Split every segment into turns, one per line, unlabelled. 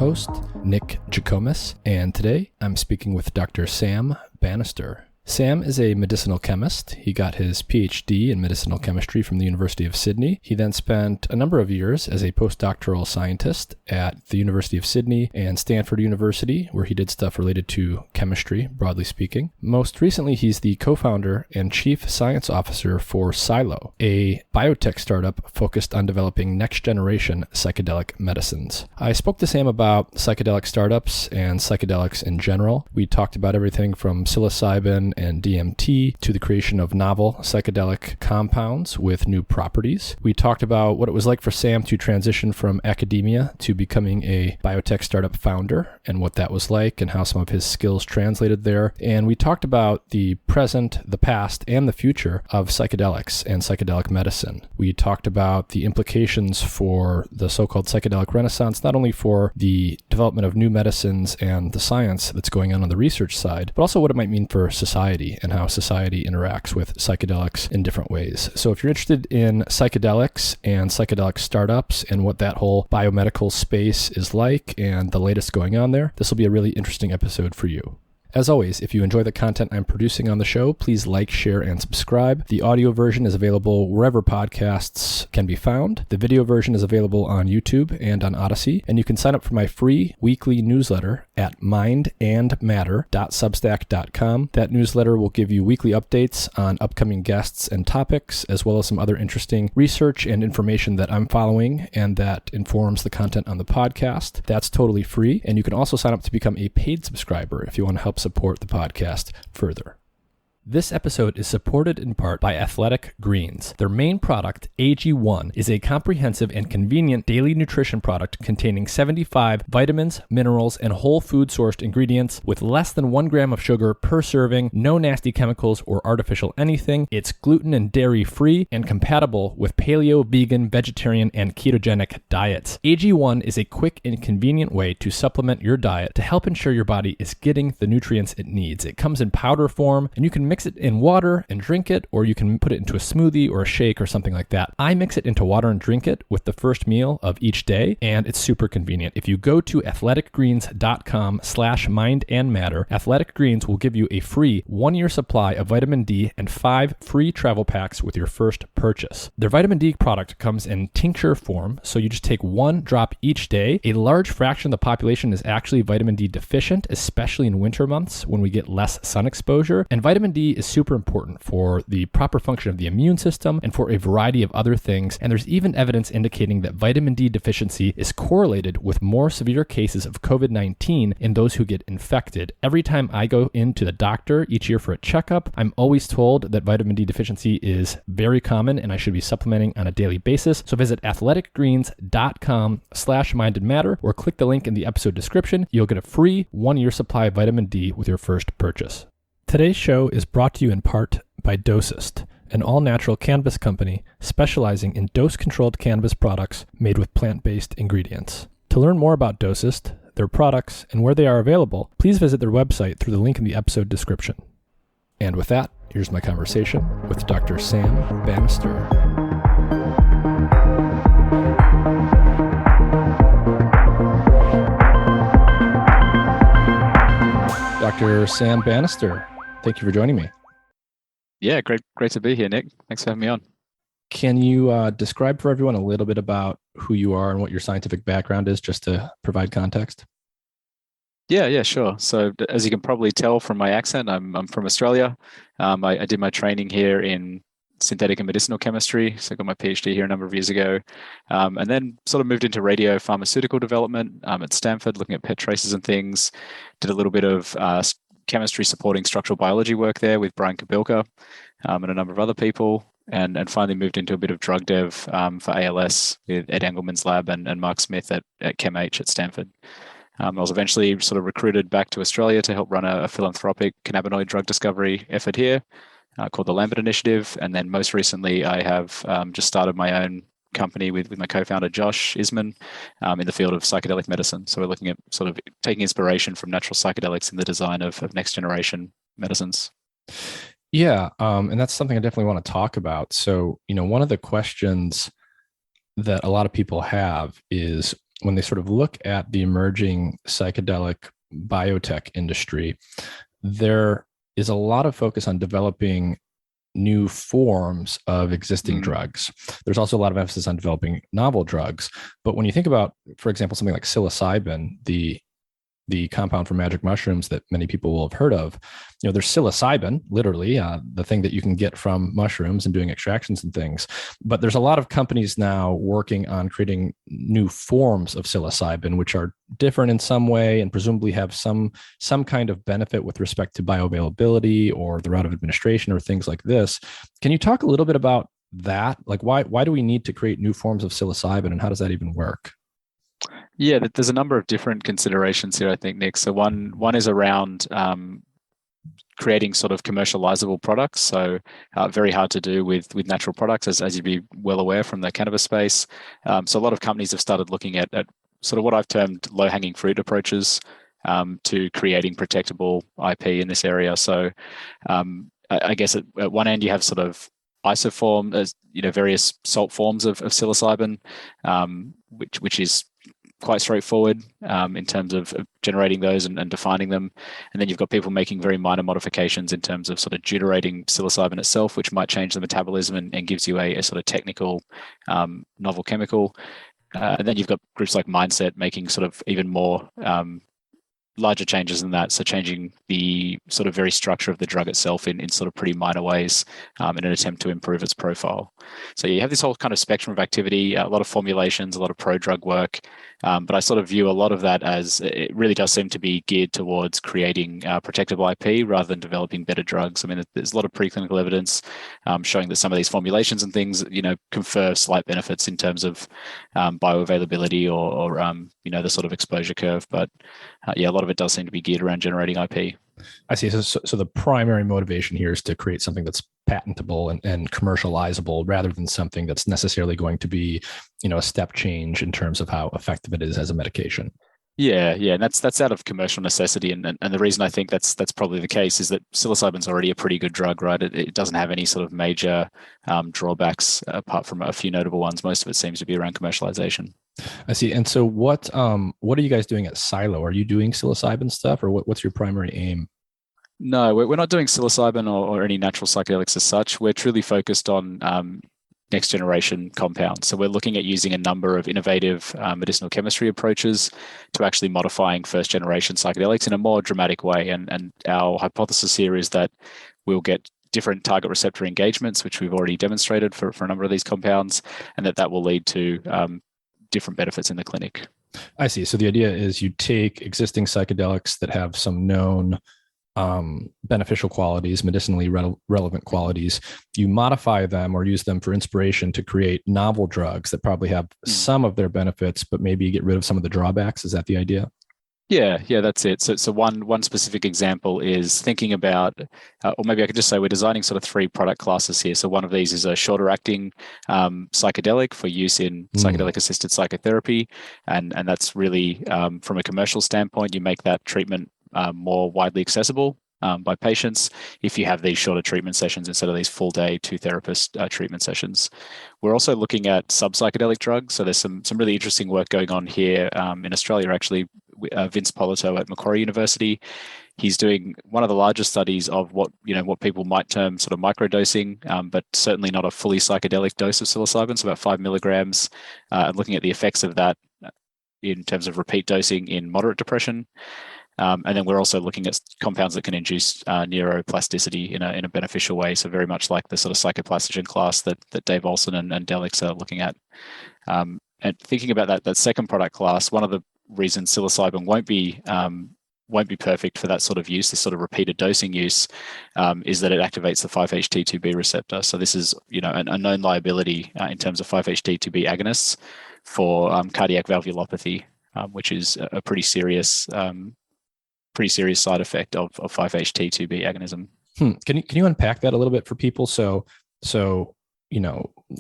host, Nick Jikomis, and today I'm speaking with Dr. Sam Banister. Sam is a medicinal chemist. He got his PhD in medicinal chemistry from the University of Sydney. He then spent a number of years as a postdoctoral scientist at the University of Sydney and Stanford University, where he did stuff related to chemistry, broadly speaking. Most recently, he's the co-founder and chief science officer for Psylo, a biotech startup focused on developing next-generation psychedelic medicines. I spoke to Sam about psychedelic startups and psychedelics in general. We talked about everything from psilocybin and DMT to the creation of novel psychedelic compounds with new properties. We talked about what it was like for Sam to transition from academia to becoming a biotech startup founder and what that was like and how some of his skills translated there. And we talked about the present, the past, and the future of psychedelics and psychedelic medicine. We talked about the implications for the so-called psychedelic renaissance, not only for the development of new medicines and the science that's going on the research side, but also what it might mean for society and how society interacts with psychedelics in different ways. So if you're interested in psychedelics and psychedelic startups and what that whole biomedical space is like and the latest going on there, this will be a really interesting episode for you. As always, if you enjoy the content I'm producing on the show, please like, share, and subscribe. The audio version is available wherever podcasts can be found. The video version is available on YouTube and on Odyssey, and you can sign up for my free weekly newsletter at mindandmatter.substack.com. That newsletter will give you weekly updates on upcoming guests and topics, as well as some other interesting research and information that I'm following and that informs the content on the podcast. That's totally free, and you can also sign up to become a paid subscriber if you want to help support the podcast further. This episode is supported in part by Athletic Greens. Their main product, AG1, is a comprehensive and convenient daily nutrition product containing 75 vitamins, minerals, and whole food-sourced ingredients with less than 1 gram of sugar per serving, no nasty chemicals or artificial anything. It's gluten and dairy-free and compatible with paleo, vegan, vegetarian, and ketogenic diets. AG1 is a quick and convenient way to supplement your diet to help ensure your body is getting the nutrients it needs. It comes in powder form, and you can mix it in water and drink it, or you can put it into a smoothie or a shake or something like that. I mix it into water and drink it with the first meal of each day, and it's super convenient. If you go to athleticgreens.com/mindandmatter, Athletic Greens will give you a free 1-year supply of vitamin D and 5 free travel packs with your first purchase. Their vitamin D product comes in tincture form, so you just take 1 drop each day. A large fraction of the population is actually vitamin D deficient, especially in winter months when we get less sun exposure, and vitamin D is super important for the proper function of the immune system and for a variety of other things. And there's even evidence indicating that vitamin D deficiency is correlated with more severe cases of COVID-19 in those who get infected. Every time I go into the doctor each year for a checkup, I'm always told that vitamin D deficiency is very common and I should be supplementing on a daily basis. So visit athleticgreens.com/mindandmatter or click the link in the episode description. You'll get a free 1-year supply of vitamin D with your first purchase. Today's show is brought to you in part by Dosist, an all-natural cannabis company specializing in dose-controlled cannabis products made with plant-based ingredients. To learn more about Dosist, their products, and where they are available, please visit their website through the link in the episode description. And with that, here's my conversation with Dr. Sam Banister. Dr. Sam Banister, thank you for joining me.
Yeah, great to be here, Nick. Thanks for having me on.
Can you describe for everyone a little bit about who you are and what your scientific background is, just to provide context?
Yeah, sure. So as you can probably tell from my accent, I'm from Australia. I did my training here in synthetic and medicinal chemistry. So I got my PhD here a number of years ago. And then sort of moved into radio pharmaceutical development at Stanford, looking at PET traces and things. Did a little bit of chemistry supporting structural biology work there with Brian Kabilka and a number of other people. And finally moved into a bit of drug dev for ALS with Ed Engelman's lab and Mark Smith at ChemH at Stanford. I was eventually sort of recruited back to Australia to help run a philanthropic cannabinoid drug discovery effort here called the Lambert Initiative. And then most recently, I have just started my own company with my co-founder, Josh Isman, in the field of psychedelic medicine. So we're looking at sort of taking inspiration from natural psychedelics in the design of next generation medicines.
Yeah, and that's something I definitely want to talk about. So, one of the questions that a lot of people have is, when they sort of look at the emerging psychedelic biotech industry, there is a lot of focus on developing new forms of existing drugs. There's also a lot of emphasis on developing novel drugs. But when you think about, for example, something like psilocybin, the compound from magic mushrooms that many people will have heard of, there's psilocybin, literally, the thing that you can get from mushrooms and doing extractions and things. But there's a lot of companies now working on creating new forms of psilocybin, which are different in some way and presumably have some kind of benefit with respect to bioavailability or the route of administration or things like this. Can you talk a little bit about that? Like, why do we need to create new forms of psilocybin, and how does that even work?
Yeah, there's a number of different considerations here, I think, Nick. So one is around creating sort of commercializable products. So very hard to do with natural products, as you'd be well aware from the cannabis space. So a lot of companies have started looking at sort of what I've termed low-hanging fruit approaches to creating protectable IP in this area. So I guess at one end you have sort of isoform, as various salt forms of psilocybin, which is quite straightforward in terms of generating those and defining them. And then you've got people making very minor modifications in terms of sort of deuterating psilocybin itself, which might change the metabolism and gives you a sort of technical novel chemical. And then you've got groups like Mindset making sort of even more larger changes than that. So changing the sort of very structure of the drug itself in sort of pretty minor ways in an attempt to improve its profile. So you have this whole kind of spectrum of activity, a lot of formulations, a lot of pro-drug work. But I sort of view a lot of that as it really does seem to be geared towards creating protectable IP rather than developing better drugs. I mean, there's a lot of preclinical evidence showing that some of these formulations and things, confer slight benefits in terms of bioavailability or the sort of exposure curve. But a lot of it does seem to be geared around generating IP.
I see. So the primary motivation here is to create something that's patentable and commercializable rather than something that's necessarily going to be, a step change in terms of how effective it is as a medication.
Yeah, and that's out of commercial necessity, and the reason I think that's probably the case is that psilocybin's already a pretty good drug, right? It doesn't have any sort of major drawbacks apart from a few notable ones. Most of it seems to be around commercialization.
I see. And so what are you guys doing at Psylo? Are you doing psilocybin stuff, or what's your primary aim?
No, we're not doing psilocybin or any natural psychedelics as such. We're truly focused on next generation compounds. So we're looking at using a number of innovative medicinal chemistry approaches to actually modifying first generation psychedelics in a more dramatic way. And our hypothesis here is that we'll get different target receptor engagements, which we've already demonstrated for a number of these compounds, and that will lead to different benefits in the clinic.
I see. So the idea is you take existing psychedelics that have some known beneficial qualities, medicinally relevant qualities, you modify them or use them for inspiration to create novel drugs that probably have some of their benefits, but maybe get rid of some of the drawbacks. Is that the idea?
Yeah, that's it. So one specific example is thinking about, or maybe I could just say we're designing sort of 3 product classes here. So one of these is a shorter acting psychedelic for use in psychedelic assisted psychotherapy. And that's really, from a commercial standpoint, you make that treatment more widely accessible by patients if you have these shorter treatment sessions instead of these full day 2 therapist treatment sessions. We're also looking at sub-psychedelic drugs. So there's some really interesting work going on here in Australia, actually. Vince Polito at Macquarie University. He's doing one of the largest studies of what people might term sort of microdosing, but certainly not a fully psychedelic dose of psilocybin, so about 5 milligrams, and looking at the effects of that in terms of repeat dosing in moderate depression. And then we're also looking at compounds that can induce neuroplasticity in a beneficial way. So very much like the sort of psychoplastogen class that Dave Olson and Delix are looking at. And thinking about that second product class, one of the reasons psilocybin won't be perfect for that sort of use, this sort of repeated dosing use, is that it activates the 5-HT2B receptor. So this is a known liability in terms of 5-HT2B agonists for cardiac valvulopathy, which is a pretty serious side effect of 5-HT2B agonism.
Can you unpack that a little bit for people? So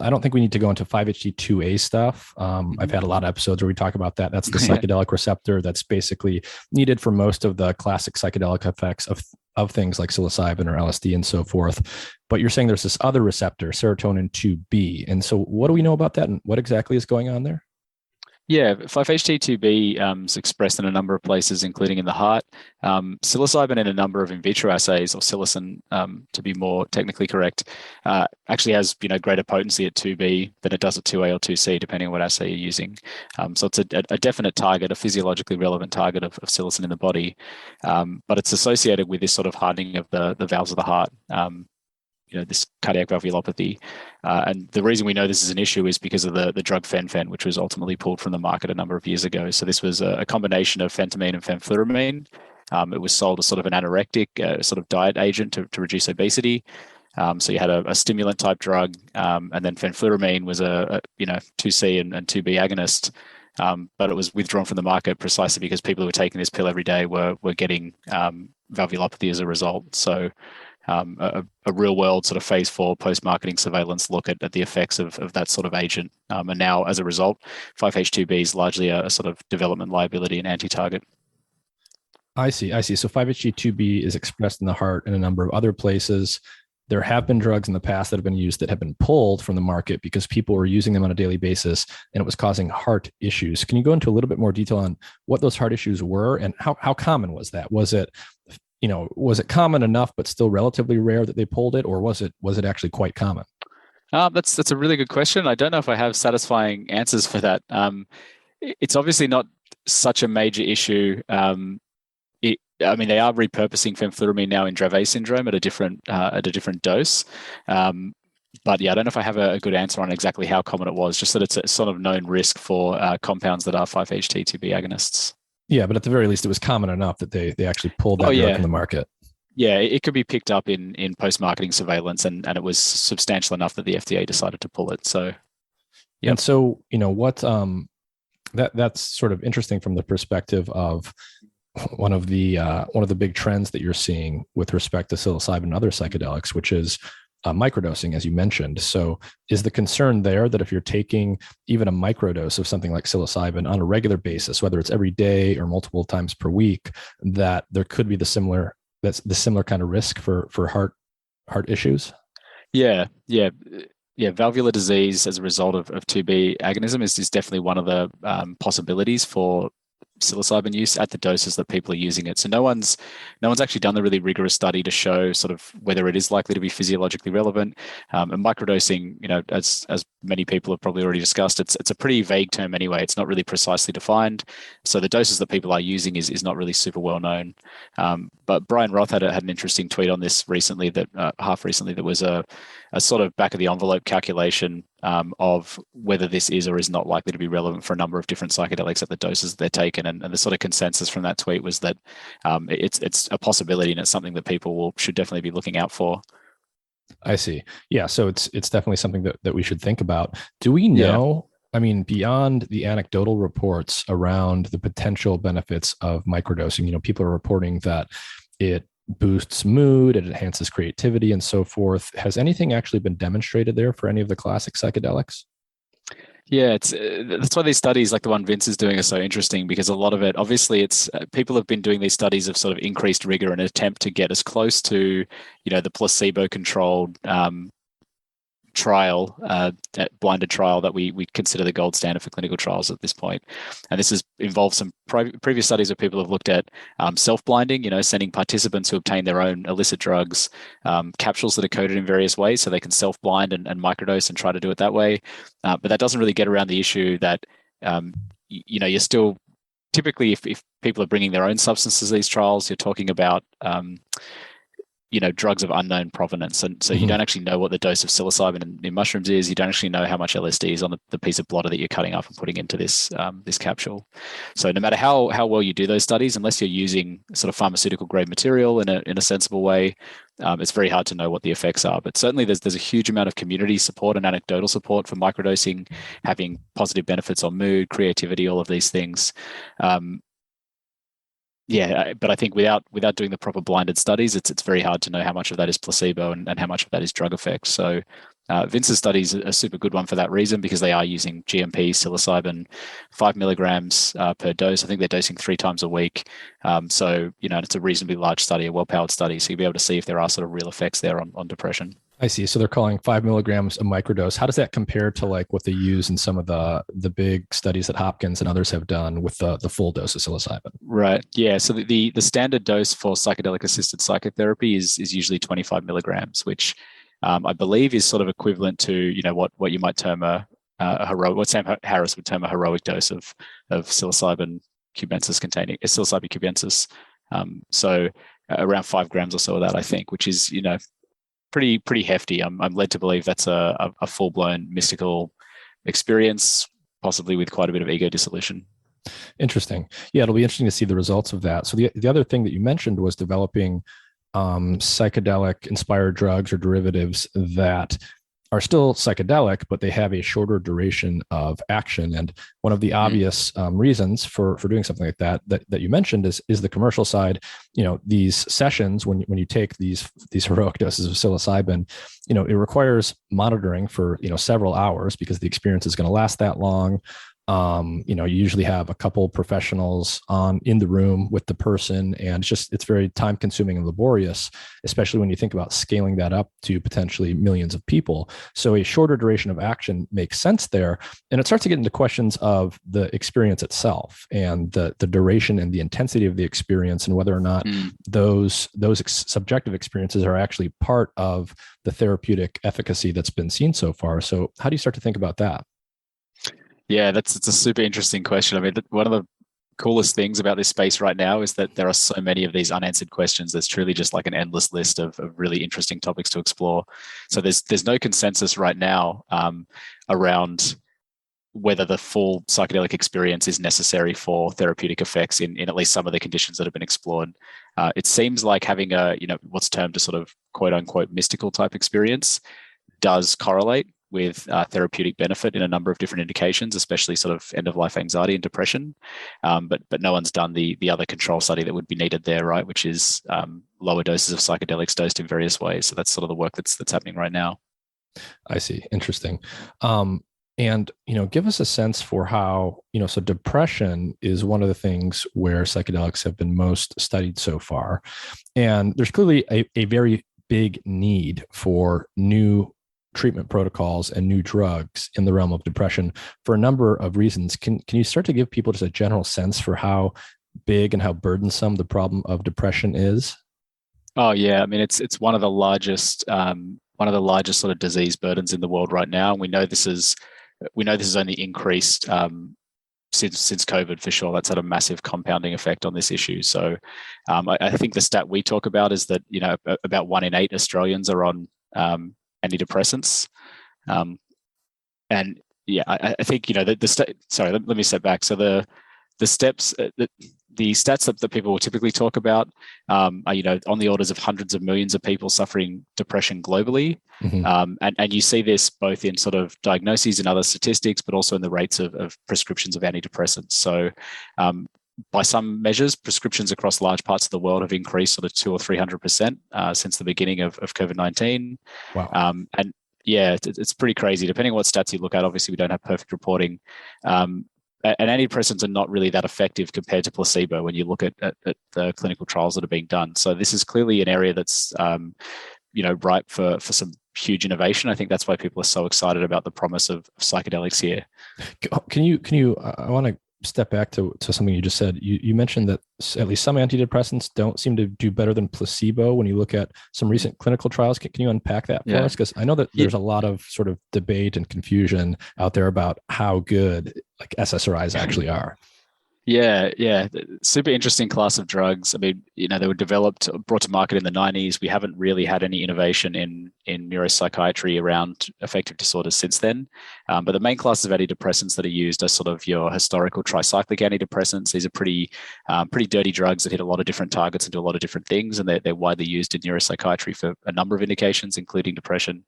I don't think we need to go into 5-HT2A stuff. I've had a lot of episodes where we talk about that. That's the psychedelic receptor that's basically needed for most of the classic psychedelic effects of things like psilocybin or LSD and so forth. But you're saying there's this other receptor, serotonin 2B. And so what do we know about that, and what exactly is going on there?
Yeah, 5-HT2B is expressed in a number of places, including in the heart. Psilocybin in a number of in vitro assays, or psilocin, to be more technically correct, actually has greater potency at 2B than it does at 2A or 2C, depending on what assay you're using. So it's a definite target, a physiologically relevant target of psilocin in the body, but it's associated with this sort of hardening of the valves of the heart. This cardiac valvulopathy. And the reason we know this is an issue is because of the drug fen-phen, which was ultimately pulled from the market a number of years ago. So this was a combination of phentermine and fenfluramine. It was sold as sort of an anorectic sort of diet agent to reduce obesity. So you had a stimulant type drug, and then fenfluramine was a 2C and 2B agonist. But it was withdrawn from the market precisely because people who were taking this pill every day were getting valvulopathy as a result. So a real world sort of phase 4 post-marketing surveillance look at the effects of that sort of agent. And now, as a result, 5-HT2B is largely a sort of development liability and anti-target.
I see. So 5-HT2B is expressed in the heart in a number of other places. There have been drugs in the past that have been used that have been pulled from the market because people were using them on a daily basis and it was causing heart issues. Can you go into a little bit more detail on what those heart issues were and how common was that? Was it common enough, but still relatively rare that they pulled it, or was it actually quite common?
That's a really good question. I don't know if I have satisfying answers for that. It's obviously not such a major issue. They are repurposing fenfluramine now in Dravet syndrome at a different dose. But yeah, I don't know if I have a good answer on exactly how common it was. Just that it's a sort of known risk for compounds that are 5-HT2B agonists.
Yeah, but at the very least, it was common enough that they actually pulled that drug from the market.
Yeah, it could be picked up in post-marketing surveillance, and it was substantial enough that the FDA decided to pull it. So, yeah.
And so, what that's sort of interesting from the perspective of one of the big trends that you're seeing with respect to psilocybin and other psychedelics, which is microdosing, as you mentioned. So is the concern there that if you're taking even a microdose of something like psilocybin on a regular basis, whether it's every day or multiple times per week, that there could be the similar kind of risk for heart issues?
Yeah. Valvular disease as a result of 2B agonism is definitely one of the possibilities for psilocybin use at the doses that people are using it. So no one's actually done the really rigorous study to show sort of whether it is likely to be physiologically relevant. And microdosing, as many people have probably already discussed, it's a pretty vague term anyway. It's not really precisely defined. So the doses that people are using is not really super well known. But Brian Roth had an interesting tweet on this recently, that was a sort of back of the envelope calculation of whether this is or is not likely to be relevant for a number of different psychedelics at the doses they're taken. And the sort of consensus from that tweet was that it's a possibility and it's something that people should definitely be looking out for.
I see. Yeah. So it's definitely something that we should think about. Do we know, beyond the anecdotal reports around the potential benefits of microdosing, people are reporting that it boosts mood, it enhances creativity and so forth. Has anything actually been demonstrated there for any of the classic psychedelics?
Yeah, that's why these studies like the one Vince is doing are so interesting, because a lot of it, obviously, it's people have been doing these studies of sort of increased rigor in an attempt to get as close to, the placebo-controlled trial, that blinded trial that we consider the gold standard for clinical trials at this point. And this has involved some previous studies where people have looked at self-blinding, sending participants who obtain their own illicit drugs, capsules that are coded in various ways so they can self-blind and microdose and try to do it that way. But that doesn't really get around the issue that, you're still typically, if people are bringing their own substances to these trials, you're talking about drugs of unknown provenance. And so you don't actually know what the dose of psilocybin in mushrooms is. You don't actually know how much LSD is on the piece of blotter that you're cutting up and putting into this capsule. So no matter how well you do those studies, unless you're using sort of pharmaceutical grade material in a sensible way, it's very hard to know what the effects are. But certainly there's a huge amount of community support and anecdotal support for microdosing having positive benefits on mood, creativity, all of these things. But I think without doing the proper blinded studies, it's very hard to know how much of that is placebo and how much of that is drug effect. So Vince's studies are a super good one for that reason, because they are using GMP psilocybin 5 milligrams per dose. I think they're dosing 3 times a week. So it's a reasonably large study, a well-powered study. So you'll be able to see if there are sort of real effects there on depression.
I see. So they're calling 5 milligrams a microdose. How does that compare to like what they use in some of the big studies that Hopkins and others have done with the full dose of psilocybin?
Right. Yeah. So the standard dose for psychedelic assisted psychotherapy is usually 25 milligrams, which I believe is sort of equivalent to what you might term a heroic, what Sam Harris would term a heroic dose of psilocybin cubensis containing psilocybin cubensis. So around 5 grams or so of that, I think, which is pretty hefty. I'm led to believe that's a full blown mystical experience, possibly with quite a bit of ego dissolution.
Interesting. Yeah, it'll be interesting to see the results of that. So the other thing that you mentioned was developing psychedelic inspired drugs or derivatives that are still psychedelic, but they have a shorter duration of action. And one of the obvious reasons for doing something like that you mentioned is the commercial side. These sessions, when you take these heroic doses of psilocybin, it requires monitoring for several hours because the experience is going to last that long. You usually have a couple professionals in the room with the person, and it's very time consuming and laborious, especially when you think about scaling that up to potentially millions of people. So a shorter duration of action makes sense there. And it starts to get into questions of the experience itself and the duration and the intensity of the experience and whether or not those subjective experiences are actually part of the therapeutic efficacy that's been seen so far. So how do you start to think about that?
Yeah, it's a super interesting question. I mean, one of the coolest things about this space right now is that there are so many of these unanswered questions. There's truly just like an endless list of really interesting topics to explore. So there's no consensus right now around whether the full psychedelic experience is necessary for therapeutic effects in at least some of the conditions that have been explored. It seems like having what's termed a sort of quote unquote mystical type experience does correlate with therapeutic benefit in a number of different indications, especially sort of end-of-life anxiety and depression. But no one's done the other control study that would be needed there, right? Which is lower doses of psychedelics dosed in various ways. So that's sort of the work that's happening right now.
I see. Interesting. And give us a sense for how so depression is one of the things where psychedelics have been most studied so far, and there's clearly a very big need for new treatment protocols and new drugs in the realm of depression for a number of reasons. Can you start to give people just a general sense for how big and how burdensome the problem of depression is?
Oh yeah, I mean it's one of the largest sort of disease burdens in the world right now. And we know this is only increased since COVID for sure. That's had a massive compounding effect on this issue. So I think the stat we talk about is that about 1 in 8 Australians are on antidepressants, and yeah, I think sorry, let me step back. So the steps the stats that people will typically talk about are on the orders of hundreds of millions of people suffering depression globally, and you see this both in sort of diagnoses and other statistics, but also in the rates of prescriptions of antidepressants. So by some measures, prescriptions across large parts of the world have increased sort of 200 or 300% since the beginning of COVID-19.
Wow.
And yeah, it's pretty crazy. Depending on what stats you look at, obviously we don't have perfect reporting. And antidepressants are not really that effective compared to placebo when you look at the clinical trials that are being done. So this is clearly an area that's ripe for some huge innovation. I think that's why people are so excited about the promise of psychedelics here.
Can you I want to step back to something you just said. You mentioned that at least some antidepressants don't seem to do better than placebo when you look at some recent clinical trials. Can you unpack that for us? Because I know that there's a lot of sort of debate and confusion out there about how good like SSRIs actually are.
Yeah. Super interesting class of drugs. I mean, they were brought to market in the 90s. We haven't really had any innovation in neuropsychiatry around affective disorders since then. But the main classes of antidepressants that are used are sort of your historical tricyclic antidepressants. These are pretty dirty drugs that hit a lot of different targets and do a lot of different things. And they're widely used in neuropsychiatry for a number of indications, including depression.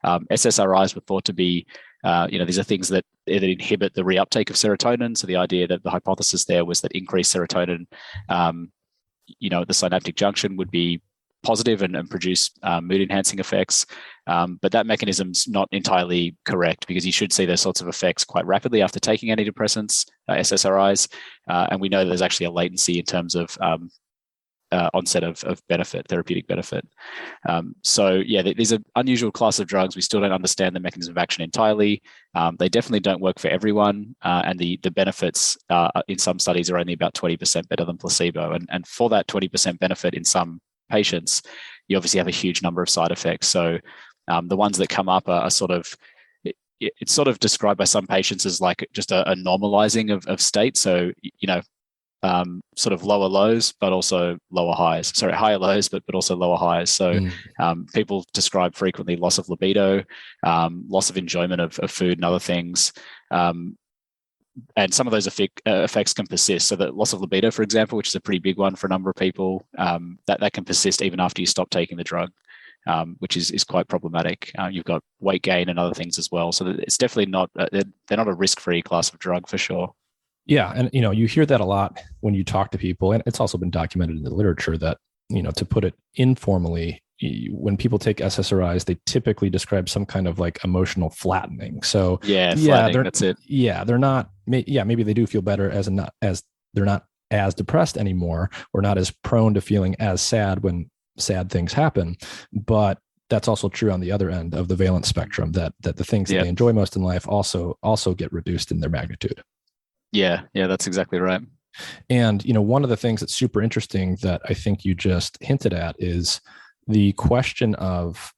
SSRIs were thought to be these are things that inhibit the reuptake of serotonin. So the idea that the hypothesis there was that increased serotonin, at the synaptic junction would be positive and produce mood enhancing effects. But that mechanism's not entirely correct because you should see those sorts of effects quite rapidly after taking antidepressants, SSRIs. And we know that there's actually a latency in terms of onset of benefit, therapeutic benefit. So yeah, these are unusual class of drugs. We still don't understand the mechanism of action entirely. They definitely don't work for everyone, and the benefits in some studies are only about 20% better than placebo. And for that 20% benefit in some patients, you obviously have a huge number of side effects. So the ones that come up are sort of, it's sort of described by some patients as like just a normalizing of state. So, sort of lower lows, but also lower highs. Sorry, higher lows, but also lower highs. So people describe frequently loss of libido, loss of enjoyment of food and other things. And some of those effects can persist. So the loss of libido, for example, which is a pretty big one for a number of people, that can persist even after you stop taking the drug, which is quite problematic. You've got weight gain and other things as well. So it's definitely not, they're not a risk-free class of drug for sure.
Yeah. And, you hear that a lot when you talk to people, and it's also been documented in the literature that, to put it informally, when people take SSRIs, they typically describe some kind of like emotional flattening. So
flattening, that's it.
Yeah. They're not, maybe they do feel better as they're not as depressed anymore, or not as prone to feeling as sad when sad things happen. But that's also true on the other end of the valence spectrum, that the things that they enjoy most in life also get reduced in their magnitude.
Yeah, that's exactly right.
And, one of the things that's super interesting that I think you just hinted at is the question of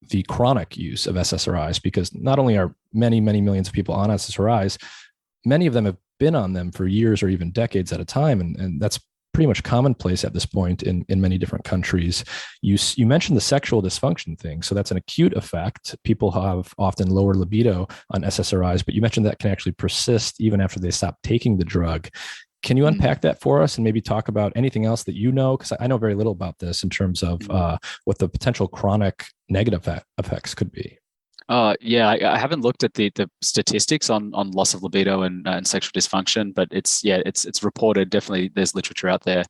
the chronic use of SSRIs, because not only are many, many millions of people on SSRIs, many of them have been on them for years or even decades at a time. And that's pretty much commonplace at this point in many different countries. You mentioned the sexual dysfunction thing. So that's an acute effect. People have often lower libido on SSRIs, but you mentioned that can actually persist even after they stop taking the drug. Can you unpack that for us and maybe talk about anything else that you know? Because I know very little about this in terms of what the potential chronic negative effects could be.
I haven't looked at the statistics on loss of libido and sexual dysfunction, but it's reported. Definitely, there's literature out there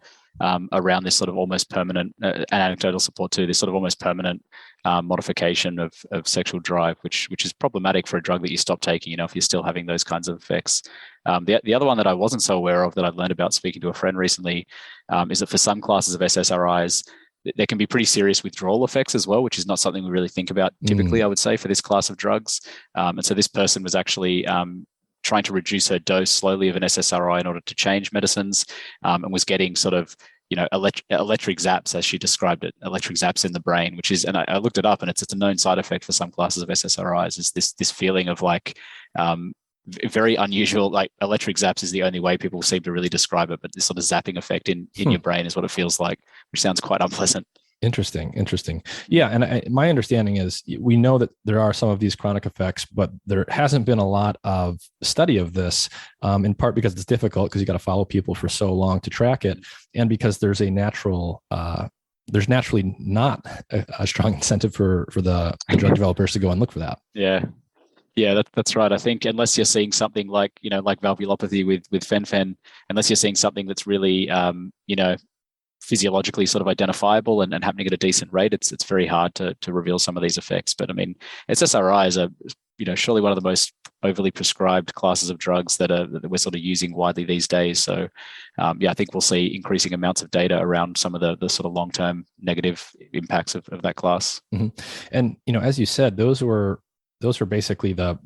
around this sort of almost permanent, and anecdotal support too. This sort of almost permanent modification of sexual drive, which is problematic for a drug that you stop taking. If you're still having those kinds of effects. The other one that I wasn't so aware of that I've learned about speaking to a friend recently is that for some classes of SSRIs, there can be pretty serious withdrawal effects as well, which is not something we really think about typically, I would say, for this class of drugs. And so this person was actually trying to reduce her dose slowly of an SSRI in order to change medicines, and was getting sort of, electric zaps, as she described it, electric zaps in the brain, which is, and I looked it up, and it's a known side effect for some classes of SSRIs, is this feeling of like, very unusual, like electric zaps is the only way people seem to really describe it, but this sort of zapping effect in your brain is what it feels like, which sounds quite unpleasant.
Interesting. Yeah. And my understanding is we know that there are some of these chronic effects, but there hasn't been a lot of study of this, in part because it's difficult because you got to follow people for so long to track it. And because there's there's naturally not a strong incentive for the drug developers to go and look for that.
Yeah, that's right. I think unless you're seeing something like, like valvulopathy with fen-phen, unless you're seeing something that's really, physiologically sort of identifiable and happening at a decent rate, it's very hard to reveal some of these effects. But I mean, SSRIs are, surely one of the most overly prescribed classes of drugs that we're sort of using widely these days. So, I think we'll see increasing amounts of data around some of the sort of long-term negative impacts of that class.
Mm-hmm. And, as you said, those were basically the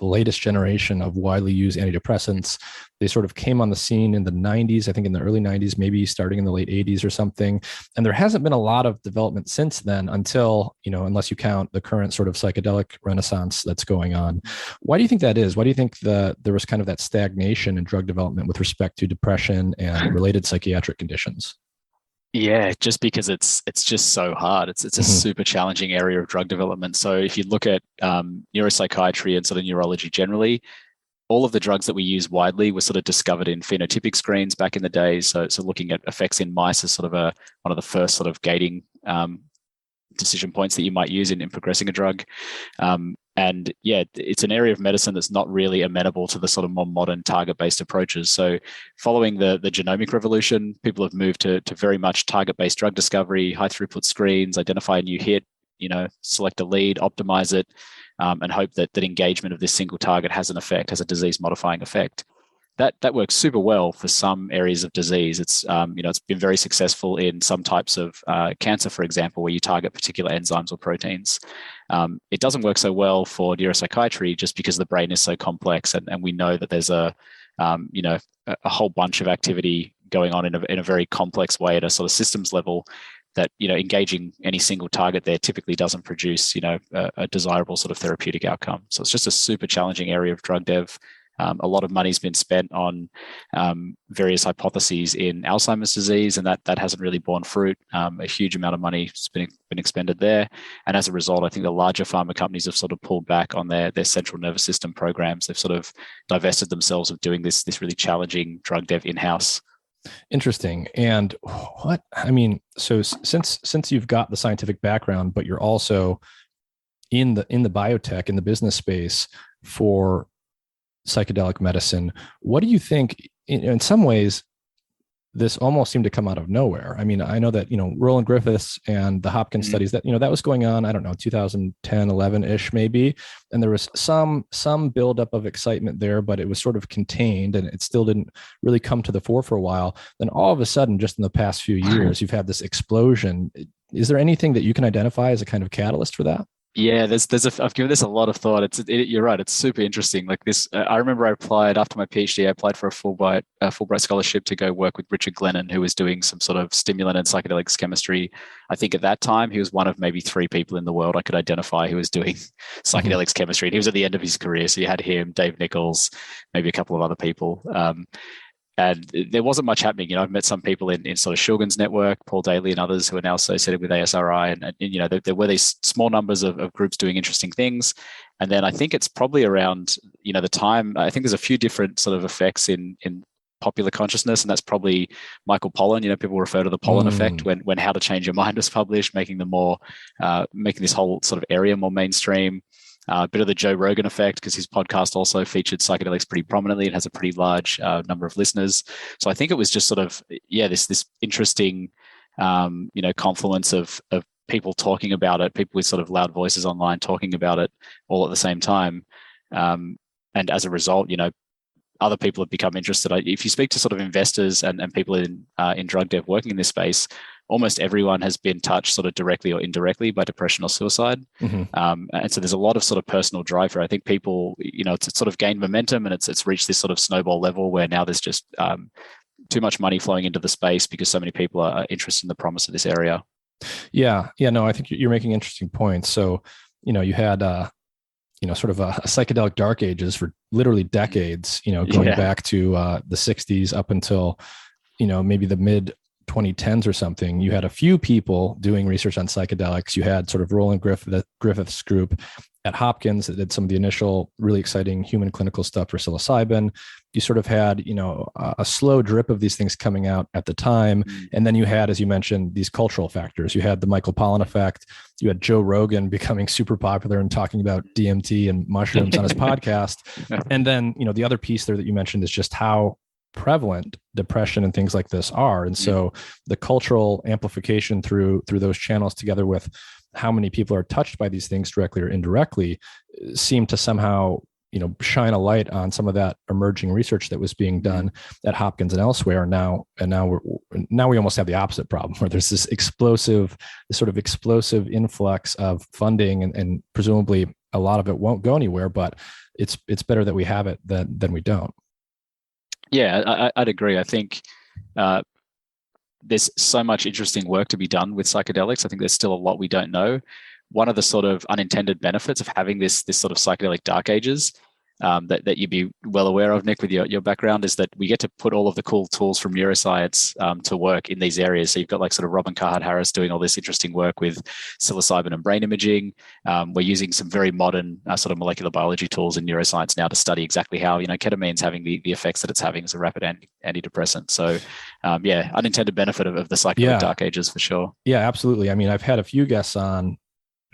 latest generation of widely used antidepressants. They sort of came on the scene in the 90s, I think in the early 90s, maybe starting in the late 80s or something. And there hasn't been a lot of development since then until, unless you count the current sort of psychedelic renaissance that's going on. Why do you think that is? Why do you think there was kind of that stagnation in drug development with respect to depression and related psychiatric conditions?
Yeah, just because it's just so hard. It's a super challenging area of drug development. So if you look at neuropsychiatry and sort of neurology generally, all of the drugs that we use widely were sort of discovered in phenotypic screens back in the day. So looking at effects in mice is sort of one of the first sort of gating decision points that you might use in progressing a drug. And yeah, it's an area of medicine that's not really amenable to the sort of more modern target-based approaches. So following the genomic revolution, people have moved to very much target-based drug discovery, high throughput screens, identify a new hit, select a lead, optimize it, and hope that engagement of this single target has an effect, has a disease-modifying effect. that works super well for some areas of disease. It's it's been very successful in some types of cancer, for example, where you target particular enzymes or proteins. It doesn't work so well for neuropsychiatry just because the brain is so complex, and we know that there's a whole bunch of activity going on in a very complex way at a sort of systems level that, engaging any single target there typically doesn't produce, a desirable sort of therapeutic outcome. So it's just a super challenging area of drug dev. A lot of money's been spent on various hypotheses in Alzheimer's disease, and that hasn't really borne fruit. A huge amount of money has been expended there. And as a result, I think the larger pharma companies have sort of pulled back on their central nervous system programs. They've sort of divested themselves of doing this really challenging drug dev in-house.
Interesting. And so since you've got the scientific background, but you're also in the biotech, in the business space for psychedelic medicine, what do you think? In some ways, this almost seemed to come out of nowhere. I mean, I know that, Roland Griffiths and the Hopkins studies that, that was going on, I don't know, 2010, 11-ish maybe. And there was some buildup of excitement there, but it was sort of contained and it still didn't really come to the fore for a while. Then all of a sudden, just in the past few years, you've had this explosion. Is there anything that you can identify as a kind of catalyst for that?
Yeah, I've given this a lot of thought. You're right. It's super interesting. Like this, I remember I applied after my PhD. I applied for a Fulbright scholarship to go work with Richard Glennon, who was doing some sort of stimulant and psychedelics chemistry. I think at that time he was one of maybe 3 people in the world I could identify who was doing psychedelics chemistry. And he was at the end of his career, so you had him, Dave Nichols, maybe a couple of other people. And there wasn't much happening. I've met some people in sort of Shulgin's network, Paul Daly and others who are now associated with ASRI. And there were these small numbers of groups doing interesting things. And then I think it's probably around, the time, I think there's a few different sort of effects in popular consciousness. And that's probably Michael Pollan. People refer to the Pollan effect when How to Change Your Mind was published, making this whole sort of area more mainstream. A bit of the Joe Rogan effect, because his podcast also featured psychedelics pretty prominently. It has a pretty large number of listeners. So I think it was just sort of, this interesting, confluence of people talking about it, people with sort of loud voices online talking about it all at the same time. And as a result, other people have become interested. If you speak to sort of investors and people in drug dev working in this space, almost everyone has been touched sort of directly or indirectly by depression or suicide. And so there's a lot of sort of personal drive here. I think people, it's sort of gained momentum and it's reached this sort of snowball level where now there's just too much money flowing into the space because so many people are interested in the promise of this area.
Yeah. No, I think you're making interesting points. So, you had, sort of a psychedelic dark ages for literally decades, going back to the 60s up until, maybe the mid 2010s or something. You had a few people doing research on psychedelics. You had sort of Roland Griffith's group at Hopkins that did some of the initial really exciting human clinical stuff for psilocybin. You sort of had, a slow drip of these things coming out at the time. And then you had, as you mentioned, these cultural factors. You had the Michael Pollan effect. You had Joe Rogan becoming super popular and talking about DMT and mushrooms on his podcast. And then, the other piece there that you mentioned is just how prevalent depression and things like this are. And so the cultural amplification through those channels, together with how many people are touched by these things directly or indirectly, seem to somehow, shine a light on some of that emerging research that was being done at Hopkins and elsewhere. Now we almost have the opposite problem, where there's this sort of explosive influx of funding, and presumably a lot of it won't go anywhere, but it's better that we have it than we don't.
Yeah, I'd agree. I think there's so much interesting work to be done with psychedelics. I think there's still a lot we don't know. One of the sort of unintended benefits of having this sort of psychedelic dark ages that you'd be well aware of, Nick, with your background, is that we get to put all of the cool tools from neuroscience to work in these areas. So you've got like sort of Robin Carhart-Harris doing all this interesting work with psilocybin and brain imaging. We're using some very modern sort of molecular biology tools in neuroscience now to study exactly how, ketamine's having the effects that it's having as a rapid antidepressant. So unintended benefit of the psychedelic dark ages for sure. Yeah,
absolutely. I mean, I've had a few guests on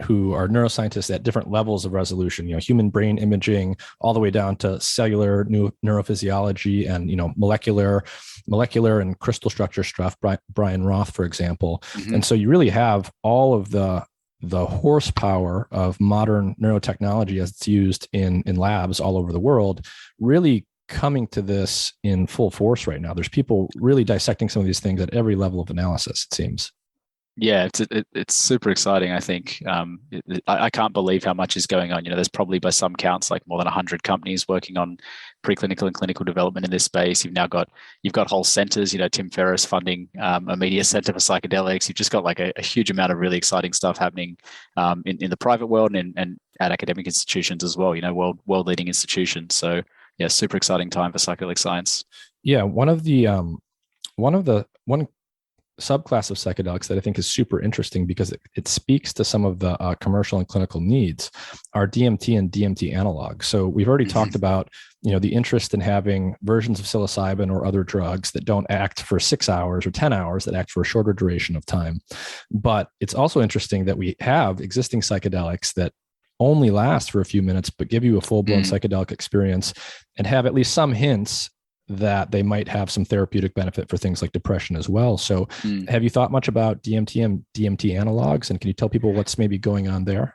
who are neuroscientists at different levels of resolution, human brain imaging, all the way down to cellular neurophysiology and, molecular and crystal structure stuff, Brian Roth, for example. And so you really have all of the horsepower of modern neurotechnology as it's used in labs all over the world, really coming to this in full force right now. There's people really dissecting some of these things at every level of analysis, it seems.
Yeah, it's super exciting. I think I can't believe how much is going on. There's probably by some counts like more than 100 companies working on preclinical and clinical development in this space. You've got whole centers. Tim Ferriss funding a media center for psychedelics. You've just got like a huge amount of really exciting stuff happening in the private world and at academic institutions as well. World leading institutions. So yeah, super exciting time for psychedelic science.
Yeah, one subclass of psychedelics that I think is super interesting because it speaks to some of the commercial and clinical needs are DMT and DMT analogs. So we've already talked about, the interest in having versions of psilocybin or other drugs that don't act for 6 hours or 10 hours, that act for a shorter duration of time. But it's also interesting that we have existing psychedelics that only last for a few minutes, but give you a full-blown psychedelic experience and have at least some hints that they might have some therapeutic benefit for things like depression as well. So have you thought much about DMT and DMT analogs? And can you tell people what's maybe going on there?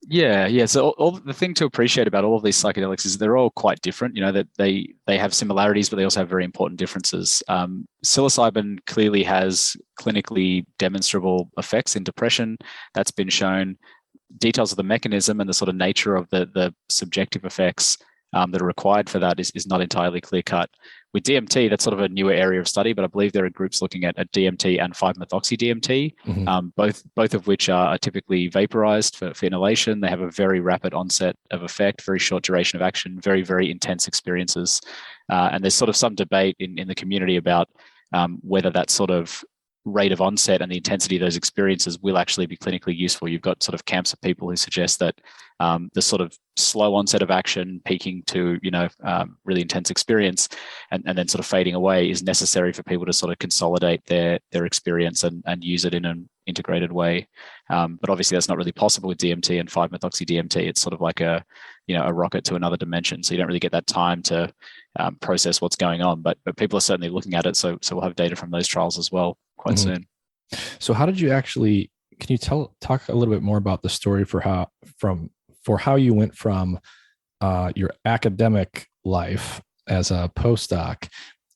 Yeah. So all the thing to appreciate about all of these psychedelics is they're all quite different. That they have similarities, but they also have very important differences. Psilocybin clearly has clinically demonstrable effects in depression. That's been shown. Details of the mechanism and the sort of nature of the subjective effects that are required for that is not entirely clear cut. With DMT, that's sort of a newer area of study, but I believe there are groups looking at DMT and 5-methoxy-DMT, both of which are typically vaporized for inhalation. They have a very rapid onset of effect, very short duration of action, very, very intense experiences. And there's sort of some debate in the community about whether that sort of rate of onset and the intensity of those experiences will actually be clinically useful. You've got sort of camps of people who suggest that the sort of slow onset of action peaking to really intense experience and then sort of fading away is necessary for people to sort of consolidate their experience and use it in an integrated way. But obviously that's not really possible with DMT and 5-methoxy-DMT. It's sort of like a rocket to another dimension. So you don't really get that time to process what's going on. But people are certainly looking at it. So we'll have data from those trials as well quite soon.
So how did you actually? Can you talk a little bit more about the story for how you went from your academic life as a postdoc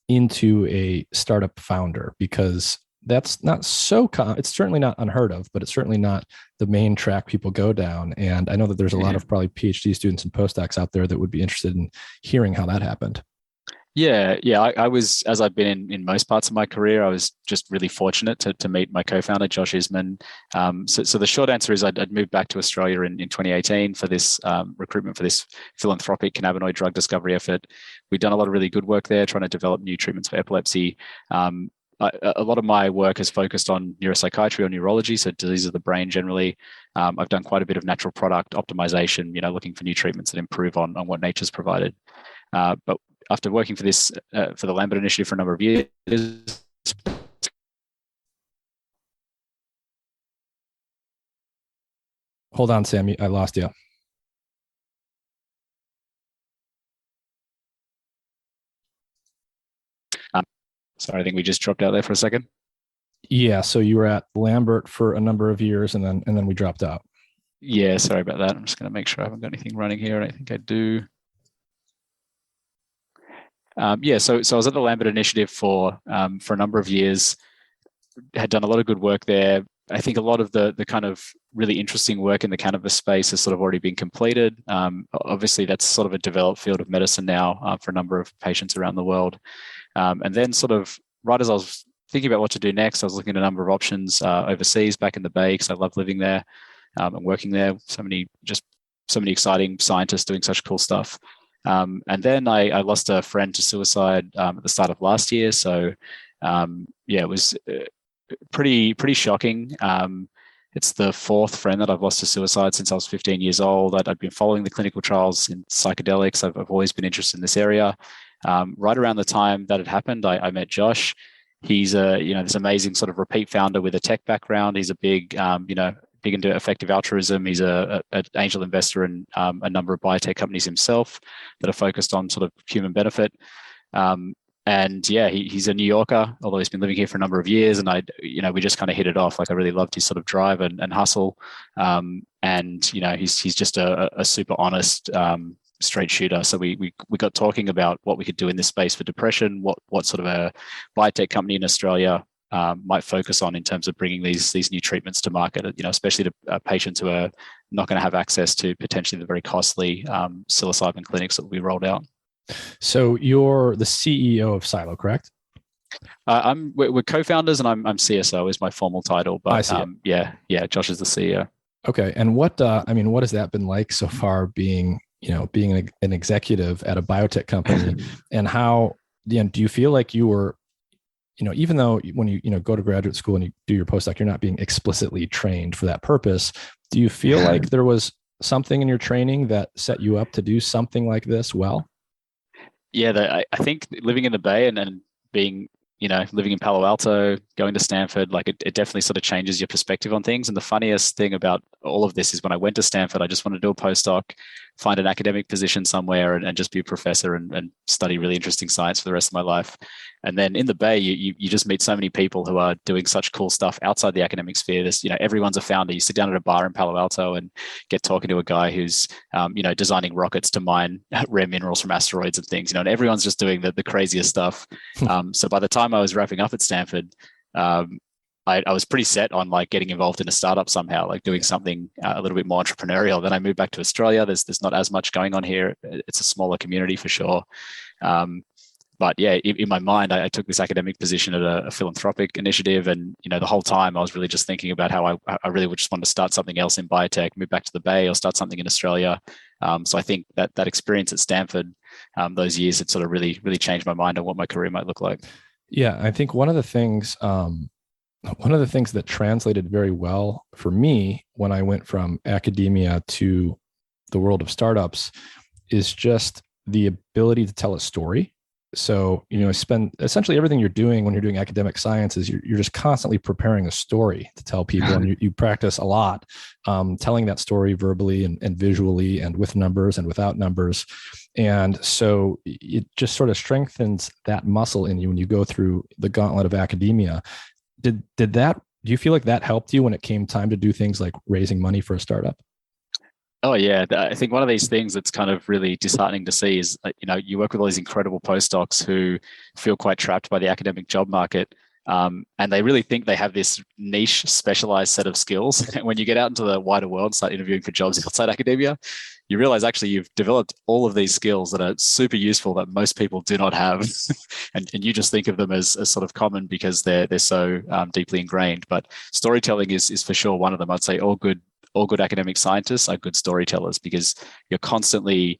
into a startup founder? Because that's not so it's certainly not unheard of, but it's certainly not the main track people go down. And I know that there's a lot of probably PhD students and postdocs out there that would be interested in hearing how that happened.
Yeah. I was, as I've been in most parts of my career, I was just really fortunate to meet my co-founder, Josh Isman. So the short answer is I'd moved back to Australia in 2018 for this recruitment for this philanthropic cannabinoid drug discovery effort. We'd done a lot of really good work there, trying to develop new treatments for epilepsy. A lot of my work has focused on neuropsychiatry or neurology, so diseases of the brain generally. I've done quite a bit of natural product optimization, looking for new treatments that improve on what nature's provided. But after working for this for the Lambert Initiative for a number of years.
Hold on, Sam, I lost you.
Sorry, I think we just dropped out there for a second.
Yeah, so you were at Lambert for a number of years, and then we dropped out.
Yeah, sorry about that. I'm just going to make sure I haven't got anything running here. I think I do. So I was at the Lambert Initiative for a number of years. Had done a lot of good work there. I think a lot of the kind of really interesting work in the cannabis space has sort of already been completed. Obviously, that's sort of a developed field of medicine now for a number of patients around the world. And then sort of right as I was thinking about what to do next, I was looking at a number of options overseas, back in the Bay, because I love living there and working there. So many exciting scientists doing such cool stuff. And then I lost a friend to suicide at the start of last year. So it was pretty shocking. It's the fourth friend that I've lost to suicide since I was 15 years old. I'd been following the clinical trials in psychedelics. I've always been interested in this area. Right around the time that it happened, I met Josh. He's this amazing sort of repeat founder with a tech background. He's a big into effective altruism. He's an angel investor in a number of biotech companies himself that are focused on sort of human benefit. He's a New Yorker, although he's been living here for a number of years. And we just kind of hit it off. Like I really loved his sort of drive and hustle. He's just a super honest, straight shooter. So we got talking about what we could do in this space for depression, what sort of a biotech company in Australia might focus on in terms of bringing these new treatments to market, especially to patients who are not going to have access to potentially the very costly psilocybin clinics that we rolled out.
So you're the CEO of Psylo, correct?
We're co-founders, and I'm CSO is my formal title. But
I see
Josh is the CEO.
Okay, and what has that been like so far, being an executive at a biotech company, and how do you feel like you were, even though when you go to graduate school and you do your postdoc, you're not being explicitly trained for that purpose. Do you feel like there was something in your training that set you up to do something like this well?
Yeah, I think living in the Bay and being, living in Palo Alto, going to Stanford, like it definitely sort of changes your perspective on things. And the funniest thing about all of this is when I went to Stanford, I just wanted to do a postdoc, find an academic position somewhere and just be a professor and study really interesting science for the rest of my life. And then in the Bay, you just meet so many people who are doing such cool stuff outside the academic sphere. There's, everyone's a founder. You sit down at a bar in Palo Alto and get talking to a guy who's, designing rockets to mine rare minerals from asteroids and things, and everyone's just doing the craziest stuff. So by the time I was wrapping up at Stanford, I was pretty set on like getting involved in a startup somehow, like doing something a little bit more entrepreneurial. Then I moved back to Australia. There's not as much going on here. It's a smaller community for sure. But yeah, in my mind, I took this academic position at a philanthropic initiative. And, the whole time I was really just thinking about how I really would just want to start something else in biotech, move back to the Bay or start something in Australia. So I think that experience at Stanford, those years, it sort of really, really changed my mind on what my career might look like.
Yeah, I think one of the things that translated very well for me when I went from academia to the world of startups is just the ability to tell a story. So, spend essentially everything you're doing when you're doing academic science is you're just constantly preparing a story to tell people. And you practice a lot, telling that story verbally and visually and with numbers and without numbers. And so it just sort of strengthens that muscle in you when you go through the gauntlet of academia. Do you feel like that helped you when it came time to do things like raising money for a startup?
Oh yeah, I think one of these things that's kind of really disheartening to see is, you work with all these incredible postdocs who feel quite trapped by the academic job market, and they really think they have this niche, specialized set of skills. And when you get out into the wider world, start interviewing for jobs outside academia, you realize actually you've developed all of these skills that are super useful that most people do not have, and you just think of them as sort of common because they're so deeply ingrained. But storytelling is for sure one of them. I'd say all good academic scientists are good storytellers because you're constantly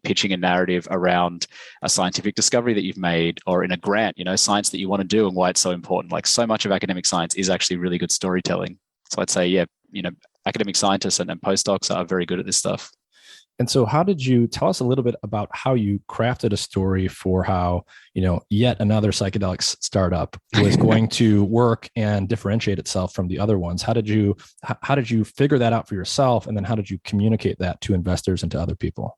pitching a narrative around a scientific discovery that you've made or in a grant, science that you want to do and why it's so important. Like so much of academic science is actually really good storytelling. So I'd say, yeah, academic scientists and postdocs are very good at this stuff.
And so how did you tell us a little bit about how you crafted a story for how, yet another psychedelics startup was going to work and differentiate itself from the other ones? How did you figure that out for yourself? And then how did you communicate that to investors and to other people?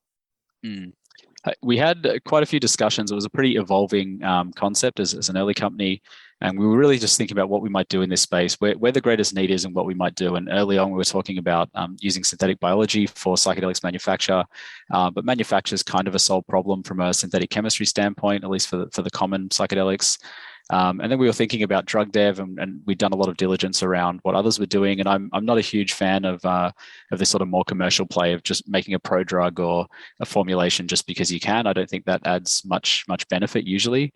We had quite a few discussions. It was a pretty evolving concept as an early company. And we were really just thinking about what we might do in this space, where the greatest need is and what we might do. And early on, we were talking about using synthetic biology for psychedelics manufacture. But manufacture is kind of a solved problem from a synthetic chemistry standpoint, at least for the common psychedelics. And then we were thinking about drug dev, and we'd done a lot of diligence around what others were doing. And I'm not a huge fan of this sort of more commercial play of just making a prodrug or a formulation just because you can. I don't think that adds much benefit usually.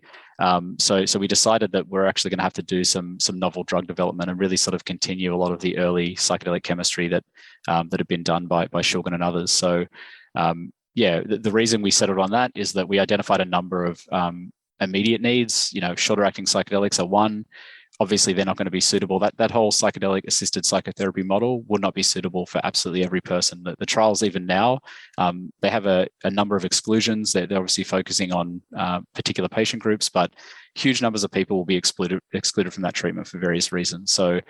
So we decided that we're actually going to have to do some novel drug development and really sort of continue a lot of the early psychedelic chemistry that had been done by Shulgin and others. So the reason we settled on that is that we identified a number of immediate needs. Shorter acting psychedelics are one. Obviously, they're not going to be suitable. That whole psychedelic assisted psychotherapy model would not be suitable for absolutely every person. The trials, even now, they have a number of exclusions. They're obviously focusing on particular patient groups, but huge numbers of people will be excluded from that treatment for various reasons. So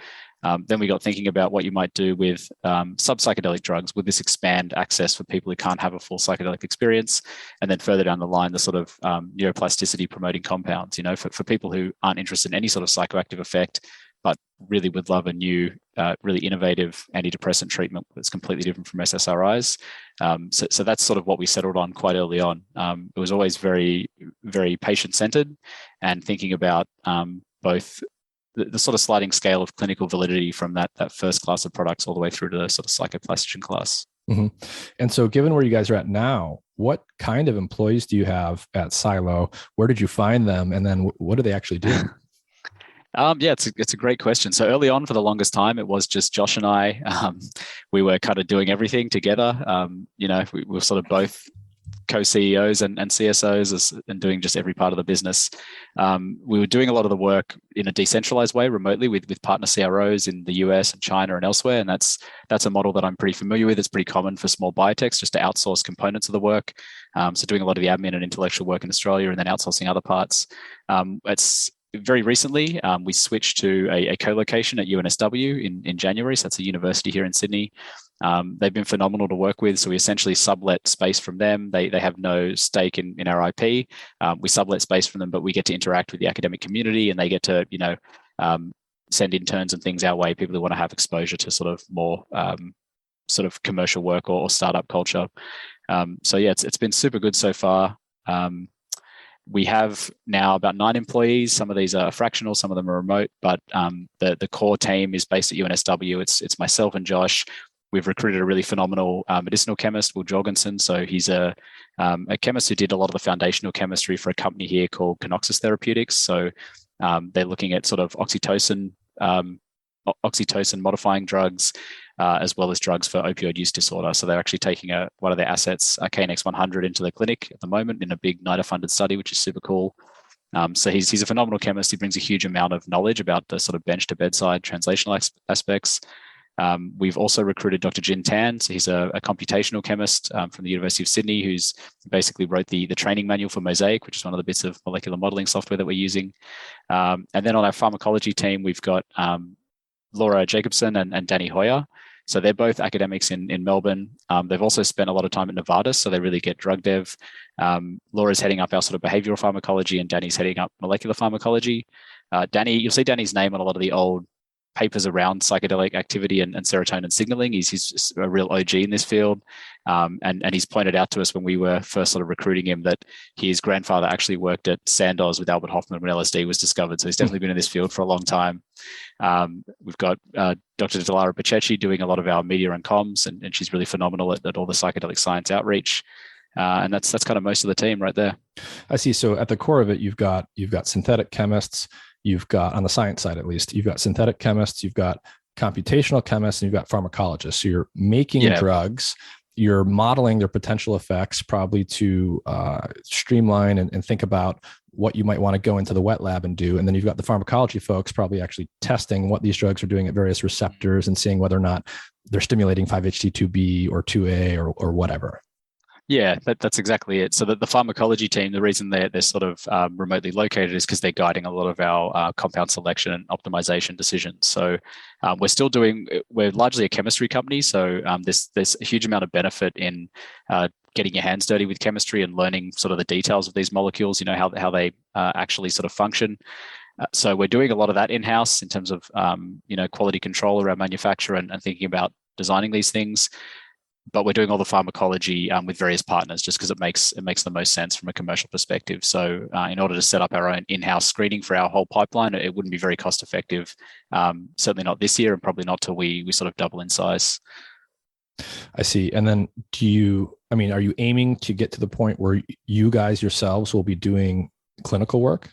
then we got thinking about what you might do with sub-psychedelic drugs. Would this expand access for people who can't have a full psychedelic experience? And then further down the line, the sort of neuroplasticity promoting compounds, for people who aren't interested in any sort of psychoactive effect, but really would love a new, really innovative antidepressant treatment that's completely different from SSRIs. So that's sort of what we settled on quite early on. It was always very, very patient-centered and thinking about both the sort of sliding scale of clinical validity from that first class of products all the way through to the sort of psychoplastogen class.
Mm-hmm. And so given where you guys are at now, what kind of employees do you have at Psylo? Where did you find them? And then what do they actually do?
Yeah, it's a great question. So early on, for the longest time, it was just Josh and I. We were kind of doing everything together. We were sort of both co-CEOs and CSOs and doing just every part of the business. We were doing a lot of the work in a decentralized way, remotely with partner CROs in the US and China and elsewhere. And that's a model that I'm pretty familiar with. It's pretty common for small biotechs just to outsource components of the work. So doing a lot of the admin and intellectual work in Australia and then outsourcing other parts. It's very recently, we switched to a co-location at UNSW in January. So that's a university here in Sydney. They've been phenomenal to work with. So we essentially sublet space from them. They have no stake in our IP. We sublet space from them, but we get to interact with the academic community and they get to, send interns and things our way, people who want to have exposure to sort of more sort of commercial work or startup culture. So yeah, it's been super good so far. We have now about 9 employees. Some of these are fractional, some of them are remote, but the core team is based at UNSW. It's myself and Josh. We've recruited a really phenomenal medicinal chemist, Will Jorgensen. So he's a chemist who did a lot of the foundational chemistry for a company here called Kenoxis Therapeutics. So they're looking at sort of oxytocin modifying drugs, as well as drugs for opioid use disorder. So they're actually taking one of their assets, KNX 100, into the clinic at the moment in a big NIDA-funded study, which is super cool. So he's a phenomenal chemist. He brings a huge amount of knowledge about the sort of bench to bedside translational aspects. We've also recruited Dr. Jin Tan. So he's a computational chemist from the University of Sydney, who's basically wrote the training manual for Mosaic, which is one of the bits of molecular modeling software that we're using. And then on our pharmacology team, we've got Laura Jacobson and Danny Hoyer. So they're both academics in Melbourne. They've also spent a lot of time at Novartis, so they really get drug dev. Laura's heading up our sort of behavioral pharmacology and Danny's heading up molecular pharmacology. You'll see Danny's name on a lot of the old papers around psychedelic activity and serotonin signaling. He's a real OG in this field. And he's pointed out to us when we were first sort of recruiting him that his grandfather actually worked at Sandoz with Albert Hofmann when LSD was discovered. So he's definitely been in this field for a long time. We've got Dr. Delara Pachechi doing a lot of our media and comms, and she's really phenomenal at all the psychedelic science outreach. And that's kind of most of the team right there.
I see. So at the core of it, you've got synthetic chemists. You've got, on the science side at least, you've got synthetic chemists, you've got computational chemists, and you've got pharmacologists. So you're making drugs, you're modeling their potential effects, probably to streamline and think about what you might want to go into the wet lab and do. And then you've got the pharmacology folks probably actually testing what these drugs are doing at various receptors and seeing whether or not they're stimulating 5-HT2B or 2A or whatever.
Yeah, that's exactly it. So the pharmacology team, the reason they're sort of remotely located is because they're guiding a lot of our compound selection and optimization decisions. So we're largely a chemistry company. So there's a huge amount of benefit in getting your hands dirty with chemistry and learning sort of the details of these molecules, how they actually sort of function. So we're doing a lot of that in-house in terms of, quality control around manufacture and thinking about designing these things. But we're doing all the pharmacology with various partners just because it makes the most sense from a commercial perspective. So in order to set up our own in-house screening for our whole pipeline, it wouldn't be very cost effective. Certainly not this year and probably not till we sort of double in size.
I see. And then are you aiming to get to the point where you guys yourselves will be doing clinical work?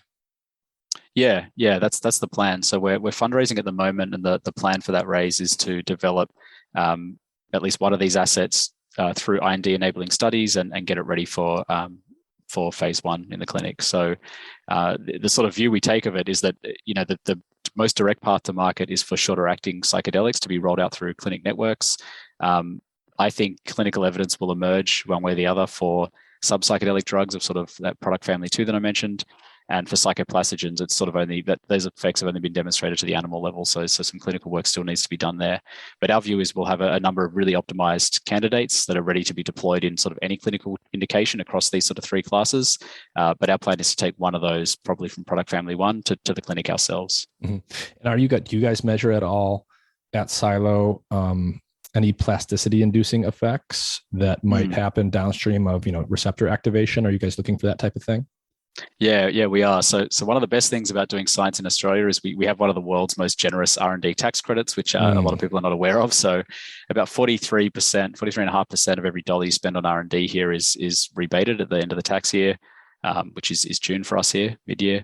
Yeah, that's the plan. So we're fundraising at the moment, and the plan for that raise is to develop at least one of these assets through IND enabling studies and get it ready for phase 1 in the clinic. So the sort of view we take of it is that the most direct path to market is for shorter acting psychedelics to be rolled out through clinic networks. I think clinical evidence will emerge one way or the other for sub-psychedelic drugs of sort of that product family 2 that I mentioned. And for psychoplastogens, it's sort of only that those effects have only been demonstrated to the animal level. So some clinical work still needs to be done there. But our view is we'll have a number of really optimized candidates that are ready to be deployed in sort of any clinical indication across these sort of three classes. But our plan is to take one of those, probably from product family one, to the clinic ourselves.
Mm-hmm. And do you guys measure at all at Psylo any plasticity inducing effects that might happen downstream of, receptor activation? Are you guys looking for that type of thing?
Yeah, we are. So one of the best things about doing science in Australia is we have one of the world's most generous R&D tax credits, which a lot of people are not aware of. So about 43.5% of every dollar you spend on R&D here is rebated at the end of the tax year, which is June for us here, mid-year.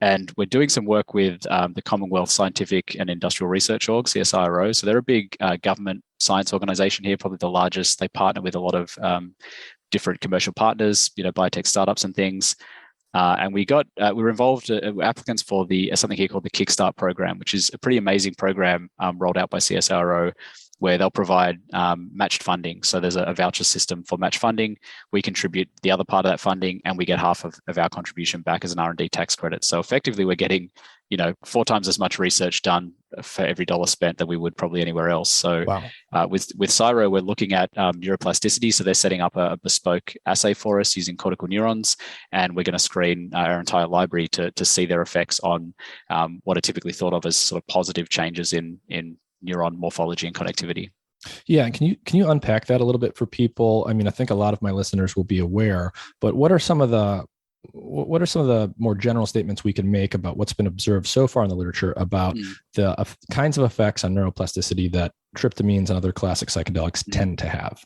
And we're doing some work with the Commonwealth Scientific and Industrial Research Org, CSIRO. So they're a big government science organization here, probably the largest. They partner with a lot of different commercial partners, biotech startups and things. And we were involved, applicants for something here called the Kickstart program, which is a pretty amazing program rolled out by CSIRO, where they'll provide matched funding. So there's a voucher system for match funding. We contribute the other part of that funding, and we get half of our contribution back as an R&D tax credit. So effectively, we're getting 4 times as much research done for every dollar spent that we would probably anywhere else. So wow. With Psyro, we're looking at neuroplasticity. So they're setting up a bespoke assay for us using cortical neurons, and we're going to screen our entire library to see their effects on what are typically thought of as sort of positive changes in neuron morphology and connectivity.
Yeah, and can you unpack that a little bit for people? I mean, I think a lot of my listeners will be aware, but what are some of the more general statements we can make about what's been observed so far in the literature about the kinds of effects on neuroplasticity that tryptamines and other classic psychedelics tend to have?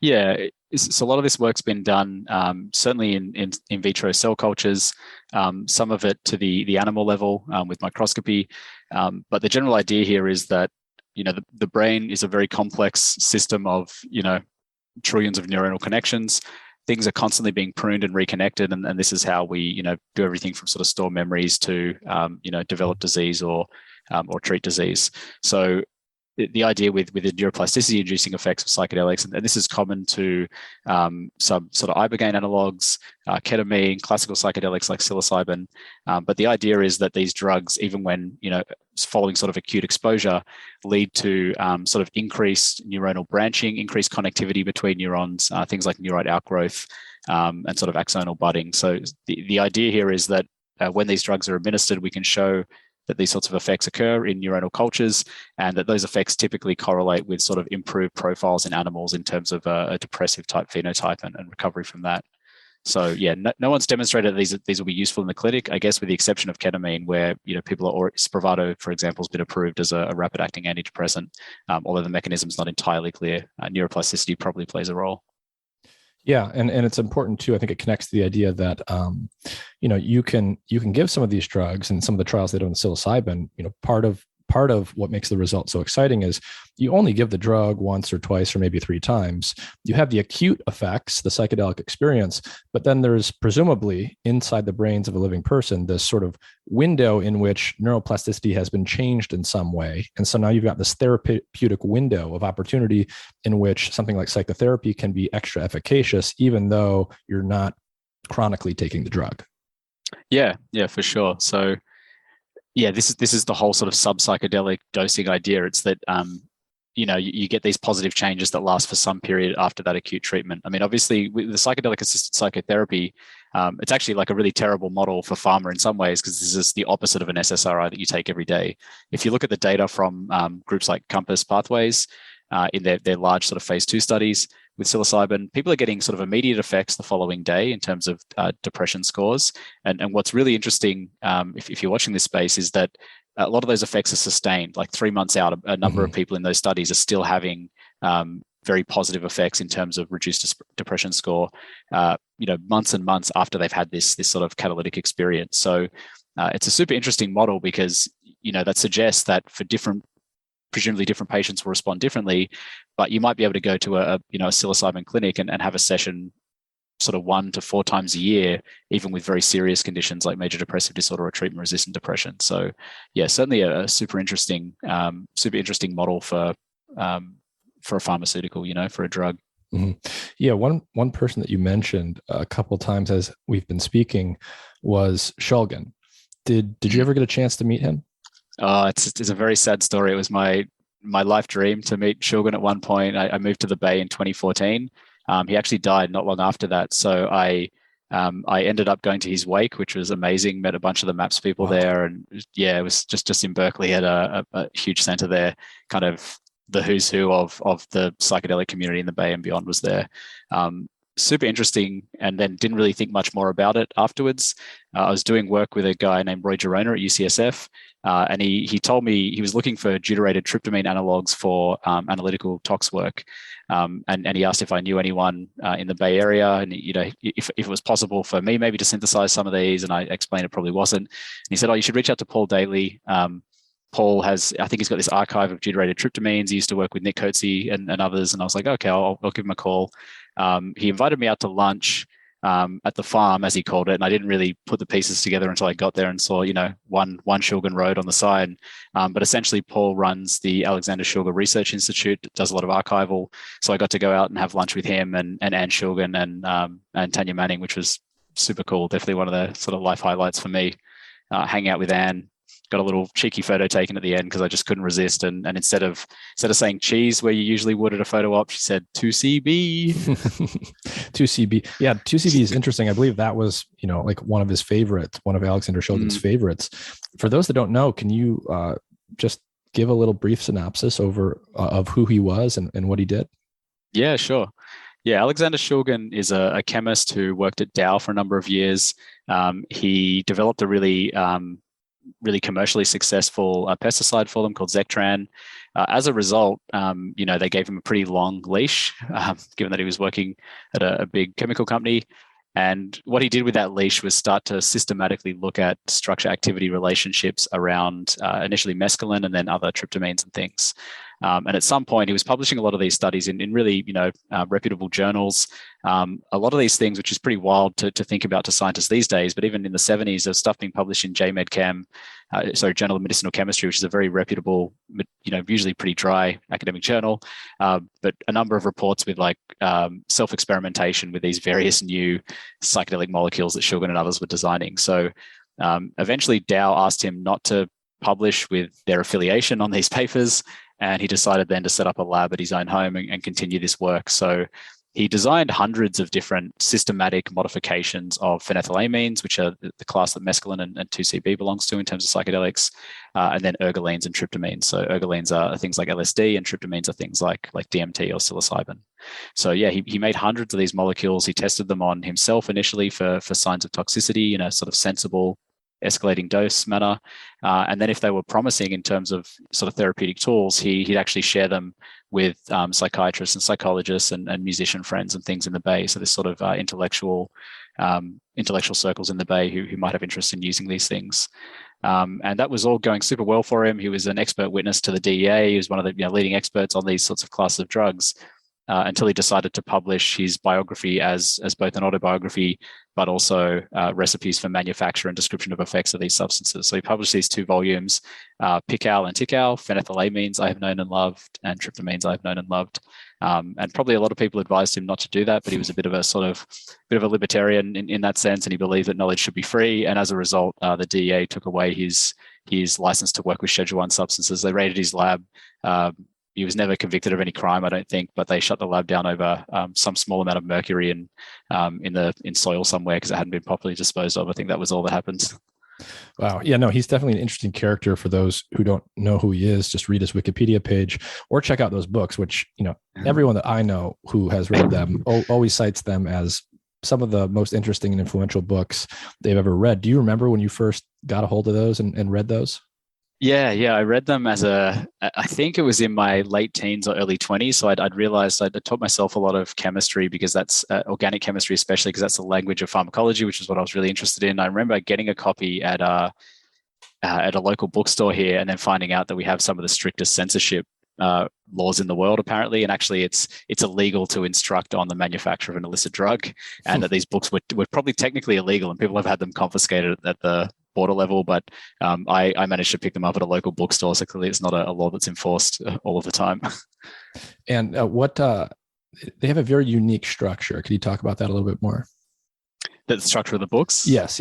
Yeah, so a lot of this work's been done certainly in vitro cell cultures, some of it to the animal level with microscopy. But the general idea here is that, the brain is a very complex system of, trillions of neuronal connections. Things are constantly being pruned and reconnected. And this is how we, do everything from sort of store memories to, develop disease or treat disease. So the idea with the neuroplasticity inducing effects of psychedelics, and this is common to some sort of ibogaine analogs, ketamine, classical psychedelics like psilocybin. But the idea is that these drugs, even when, following sort of acute exposure, lead to sort of increased neuronal branching, increased connectivity between neurons, things like neurite outgrowth and sort of axonal budding. So the idea here is that when these drugs are administered, we can show that these sorts of effects occur in neuronal cultures, and that those effects typically correlate with sort of improved profiles in animals in terms of a depressive type phenotype and recovery from that. So yeah, no one's demonstrated that these will be useful in the clinic, I guess, with the exception of ketamine, where people are, Spravato, for example, has been approved as a rapid-acting antidepressant, although the mechanism is not entirely clear. Neuroplasticity probably plays a role.
Yeah, and it's important too. I think it connects to the idea that you can give some of these drugs, and some of the trials they do in psilocybin. Part of what makes the result so exciting is you only give the drug once or twice or maybe 3 times. You have the acute effects, the psychedelic experience, but then there's presumably inside the brains of a living person this sort of window in which neuroplasticity has been changed in some way. And so now you've got this therapeutic window of opportunity in which something like psychotherapy can be extra efficacious, even though you're not chronically taking the drug.
Yeah, for sure. So yeah, this is the whole sort of sub-psychedelic dosing idea. It's that, you get these positive changes that last for some period after that acute treatment. I mean, obviously, with the psychedelic-assisted psychotherapy, it's actually like a really terrible model for pharma in some ways, because this is the opposite of an SSRI that you take every day. If you look at the data from groups like Compass Pathways in their large sort of phase 2 studies, with psilocybin, people are getting sort of immediate effects the following day in terms of depression scores. And what's really interesting, if you're watching this space, is that a lot of those effects are sustained. Like 3 months out, a number of people in those studies are still having very positive effects in terms of reduced depression score, months and months after they've had this sort of catalytic experience. So it's a super interesting model, because, that suggests that for presumably different patients will respond differently, but you might be able to go to a psilocybin clinic and have a session sort of 1 to 4 times a year, even with very serious conditions like major depressive disorder or treatment-resistant depression. So yeah, certainly a super interesting model for a pharmaceutical, for a drug.
Mm-hmm. Yeah, one person that you mentioned a couple of times as we've been speaking was Shulgin. Did you ever get a chance to meet him?
It's a very sad story. It was my life dream to meet Shulgin at one point. I moved to the Bay in 2014. He actually died not long after that. So I ended up going to his wake, which was amazing. Met a bunch of the MAPS people there, and yeah, it was just in Berkeley at a huge center there. Kind of the who's who of the psychedelic community in the Bay and beyond was there. Super interesting, and then didn't really think much more about it afterwards. I was doing work with a guy named Roy Girona at UCSF, and he told me he was looking for deuterated tryptamine analogs for analytical tox work, and he asked if I knew anyone in the Bay Area, and if it was possible for me maybe to synthesize some of these, and I explained it probably wasn't. And he said, "Oh, you should reach out to Paul Daly." Paul I think he's got this archive of deuterated tryptamines. He used to work with Nick Coetzee and others. And I was like, okay, I'll give him a call. He invited me out to lunch at the farm, as he called it. And I didn't really put the pieces together until I got there and saw, one Shulgin Road on the side. But essentially, Paul runs the Alexander Shulgin Research Institute, does a lot of archival. So I got to go out and have lunch with him and Anne Shulgin and Tanya Manning, which was super cool. Definitely one of the sort of life highlights for me. Hanging out with Anne. Got a little cheeky photo taken at the end because I just couldn't resist. And instead of saying cheese where you usually would at a photo op, she said 2CB.
2CB. Yeah, 2CB is interesting. I believe that was, like one of his favorites, one of Alexander Shulgin's favorites. For those that don't know, can you just give a little brief synopsis of who he was and what he did?
Yeah, sure. Yeah, Alexander Shulgin is a chemist who worked at Dow for a number of years. He developed a really commercially successful pesticide for them called Zectran. As a result, they gave him a pretty long leash, given that he was working at a big chemical company. And what he did with that leash was start to systematically look at structure-activity relationships around initially mescaline and then other tryptamines and things. And at some point, he was publishing a lot of these studies in really, reputable journals. A lot of these things, which is pretty wild to think about to scientists these days, but even in the 70s, there's stuff being published in JMedChem, Journal of Medicinal Chemistry, which is a very reputable, usually pretty dry academic journal, but a number of reports with self-experimentation with these various new psychedelic molecules that Shulgin and others were designing. So eventually Dow asked him not to publish with their affiliation on these papers, and he decided then to set up a lab at his own home and continue this work. So he designed hundreds of different systematic modifications of phenethylamines, which are the class that mescaline and 2CB belongs to in terms of psychedelics, and then ergolines and tryptamines. So ergolines are things like LSD, and tryptamines are things like DMT or psilocybin. So yeah, he made hundreds of these molecules. He tested them on himself initially for signs of toxicity in a sort of sensible escalating dose manner. And then if they were promising in terms of sort of therapeutic tools, he'd actually share them with psychiatrists and psychologists and musician friends and things in the Bay. So this sort of intellectual circles in the Bay who might have interest in using these things. And that was all going super well for him. He was an expert witness to the DEA. He was one of the leading experts on these sorts of classes of drugs. Until he decided to publish his biography as both an autobiography, but also recipes for manufacture and description of effects of these substances. So he published these 2 volumes, Pical and Tikal, phenethylamines I have known and loved, and tryptamines I have known and loved. And probably a lot of people advised him not to do that, but he was a bit of a libertarian in that sense, and he believed that knowledge should be free. And as a result, the DEA took away his license to work with Schedule 1 substances. They raided his lab. He was never convicted of any crime, I don't think, but they shut the lab down over some small amount of mercury in soil somewhere because it hadn't been properly disposed of. I think that was all that happened.
Wow. Yeah, no, he's definitely an interesting character. For those who don't know who he is, just read his Wikipedia page or check out those books, which, everyone that I know who has read them always cites them as some of the most interesting and influential books they've ever read. Do you remember when you first got a hold of those and read those?
Yeah. I read them I think it was in my late teens or early 20s. So I'd realized I'd taught myself a lot of chemistry because that's organic chemistry, especially because that's the language of pharmacology, which is what I was really interested in. I remember getting a copy at a local bookstore here and then finding out that we have some of the strictest censorship laws in the world, apparently. And actually it's illegal to instruct on the manufacture of an illicit drug, and that these books were probably technically illegal and people have had them confiscated at the border level, but I managed to pick them up at a local bookstore. So clearly it's not a law that's enforced all of the time.
And they have a very unique structure. Could you talk about that a little bit more?
The structure of the books?
Yes.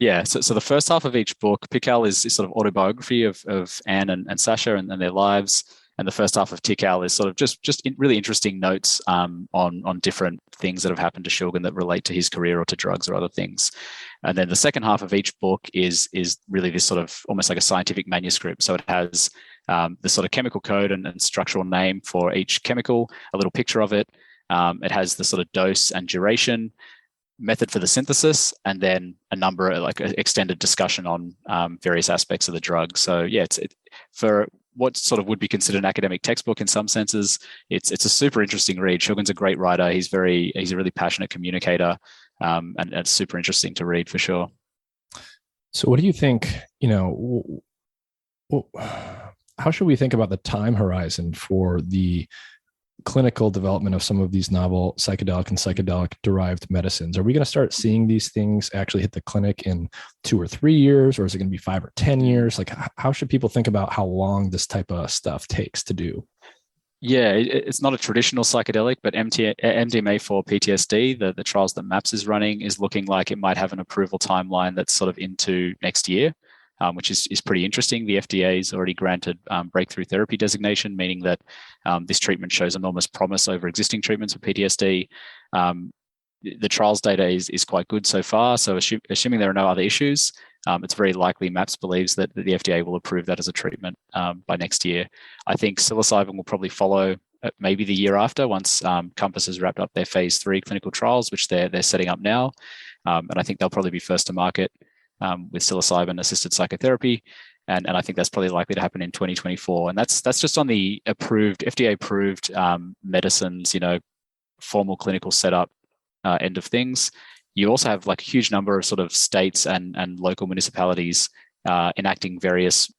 Yeah, so the first half of each book, Pikal is sort of autobiography of Anne and Sasha and their lives, and the first half of Tikal is sort of just really interesting notes on different things that have happened to Shulgin that relate to his career or to drugs or other things. And then the second half of each book is really this sort of almost like a scientific manuscript. So it has the sort of chemical code and structural name for each chemical, a little picture of it. It has the sort of dose and duration, method for the synthesis, and then a number like an extended discussion on various aspects of the drug. So yeah, for what sort of would be considered an academic textbook in some senses, it's a super interesting read. Shulgin's a great writer. He's a really passionate communicator, and it's super interesting to read for sure.
So what do you think, how should we think about the time horizon for the clinical development of some of these novel psychedelic and psychedelic derived medicines? Are we going to start seeing these things actually hit the clinic in 2 or 3 years, or is it going to be 5 or 10 years? Like, how should people think about how long this type of stuff takes to do?
Yeah, it's not a traditional psychedelic, but MDMA for PTSD, the trials that MAPS is running, is looking like it might have an approval timeline that's sort of into next year. Which is pretty interesting. The FDA has already granted breakthrough therapy designation, meaning that this treatment shows enormous promise over existing treatments for PTSD. The trials data is quite good so far. So assuming there are no other issues, it's very likely MAPS believes that the FDA will approve that as a treatment by next year. I think Psilocybin will probably follow maybe the year after, once Compass has wrapped up their phase 3 clinical trials, which they're setting up now. And I think they'll probably be first to market with psilocybin-assisted psychotherapy, and I think that's probably likely to happen in 2024. And that's just on the FDA-approved medicines, formal clinical setup end of things. You also have like a huge number of sort of states and local municipalities enacting various,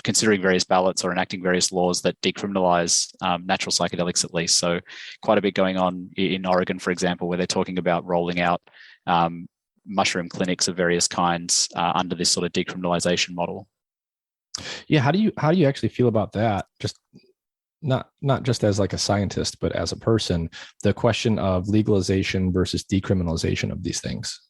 considering various ballots or enacting various laws that decriminalize natural psychedelics at least. So quite a bit going on in Oregon, for example, where they're talking about rolling out mushroom clinics of various kinds under this sort of decriminalization model.
Yeah, how do you actually feel about that? Just not just as like a scientist, but as a person, the question of legalization versus decriminalization of these things.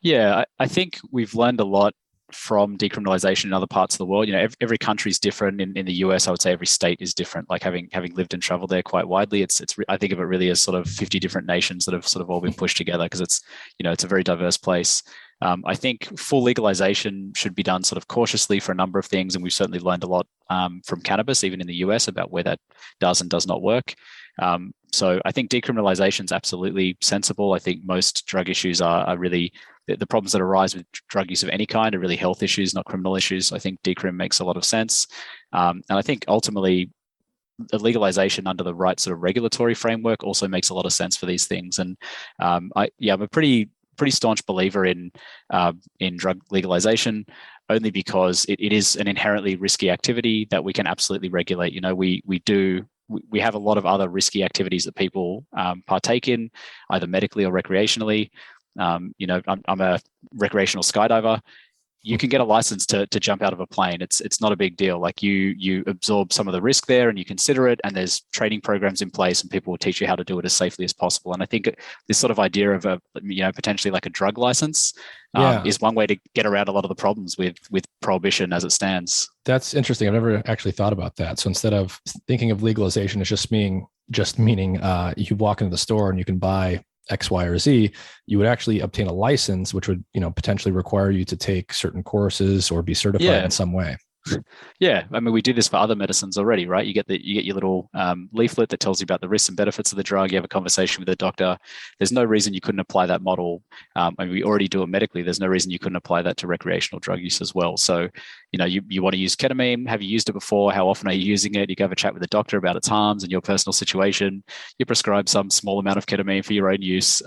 Yeah, I think we've learned a lot from decriminalization in other parts of the world. Every country is different. In the US, I would say every state is different. Like having lived and traveled there quite widely, I think of it really as sort of 50 different nations that have sort of all been pushed together, because it's a very diverse place. I think full legalization should be done sort of cautiously for a number of things, and we've certainly learned a lot from cannabis, even in the US, about where that does and does not work. So I think decriminalization is absolutely sensible. I think most drug issues are really the problems that arise with drug use of any kind are really health issues, not criminal issues. I think decrim makes a lot of sense. And I think ultimately the legalization under the right sort of regulatory framework also makes a lot of sense for these things. And I'm a pretty staunch believer in drug legalization, only because it is an inherently risky activity that we can absolutely regulate. We have a lot of other risky activities that people partake in, either medically or recreationally. I'm a recreational skydiver. You can get a license to jump out of a plane. It's not a big deal. Like you absorb some of the risk there and you consider it, and there's training programs in place and people will teach you how to do it as safely as possible. And I think this sort of idea of potentially like a drug license is one way to get around a lot of the problems with prohibition as it stands.
That's interesting. I've never actually thought about that. So instead of thinking of legalization as just meaning you walk into the store and you can buy X, Y, or Z, you would actually obtain a license, which would, potentially require you to take certain courses or be certified in some way.
Yeah, I mean, we do this for other medicines already, right? You get your little leaflet that tells you about the risks and benefits of the drug. You have a conversation with the doctor. There's no reason you couldn't apply that model. We already do it medically. There's no reason you couldn't apply that to recreational drug use as well. So, you want to use ketamine. Have you used it before? How often are you using it? You can have a chat with the doctor about its harms and your personal situation. You prescribe some small amount of ketamine for your own use.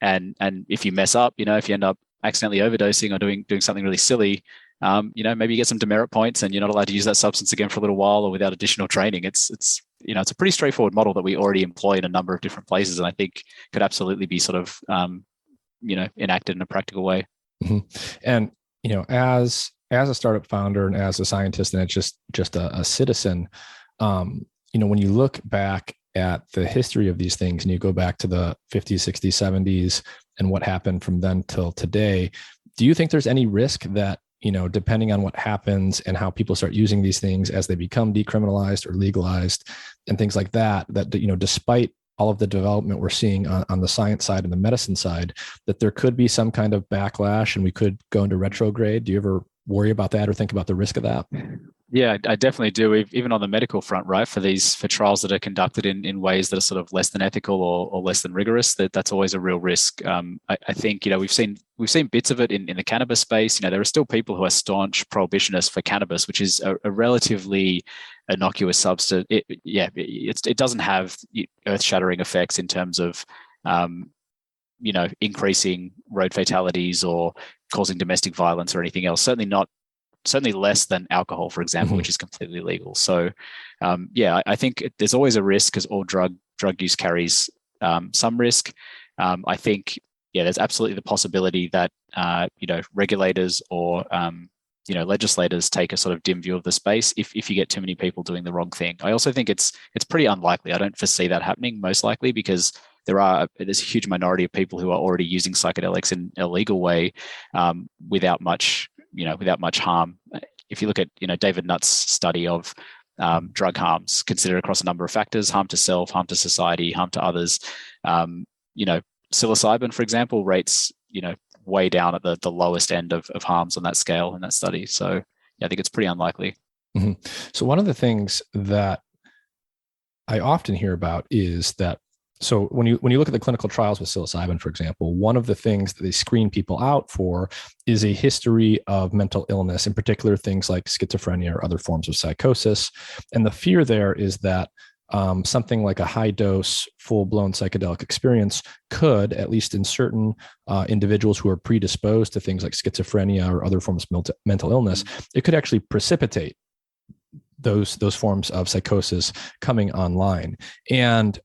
And if you mess up, if you end up accidentally overdosing or doing something really silly, maybe you get some demerit points and you're not allowed to use that substance again for a little while or without additional training. It's a pretty straightforward model that we already employ in a number of different places, and I think could absolutely be sort of, enacted in a practical way.
Mm-hmm. And, as a startup founder and as a scientist, and it's just a citizen, when you look back at the history of these things and you go back to the 50s, 60s, 70s and what happened from then till today, Do you think there's any risk that, depending on what happens and how people start using these things as they become decriminalized or legalized and things like that, despite all of the development we're seeing on the science side and the medicine side, that there could be some kind of backlash and we could go into retrograde? Do you ever worry about that or think about the risk of that?
Yeah, I definitely do. Even on the medical front, right? For trials that are conducted in ways that are sort of less than ethical or less than rigorous, that's always a real risk. I think we've seen bits of it in the cannabis space. There are still people who are staunch prohibitionists for cannabis, which is a relatively innocuous substance. It doesn't have earth-shattering effects in terms of increasing road fatalities or causing domestic violence or anything else. Certainly less than alcohol, for example, which is completely legal. So, I think there's always a risk because all drug use carries some risk. I think, there's absolutely the possibility that regulators or legislators take a sort of dim view of the space if you get too many people doing the wrong thing. I also think it's pretty unlikely. I don't foresee that happening, most likely, because there's a huge minority of people who are already using psychedelics in a legal way without much harm. If you look at David Nutt's study of drug harms considered across a number of factors: harm to self, harm to society, harm to others. Psilocybin, for example, rates way down at the lowest end of harms on that scale in that study. So I think it's pretty unlikely.
Mm-hmm. So one of the things that I often hear about is that, so when you look at the clinical trials with psilocybin, for example, one of the things that they screen people out for is a history of mental illness, in particular things like schizophrenia or other forms of psychosis. And the fear there is that something like a high dose, full-blown psychedelic experience could, at least in certain individuals who are predisposed to things like schizophrenia or other forms of mental illness, it could actually precipitate those forms of psychosis coming online. And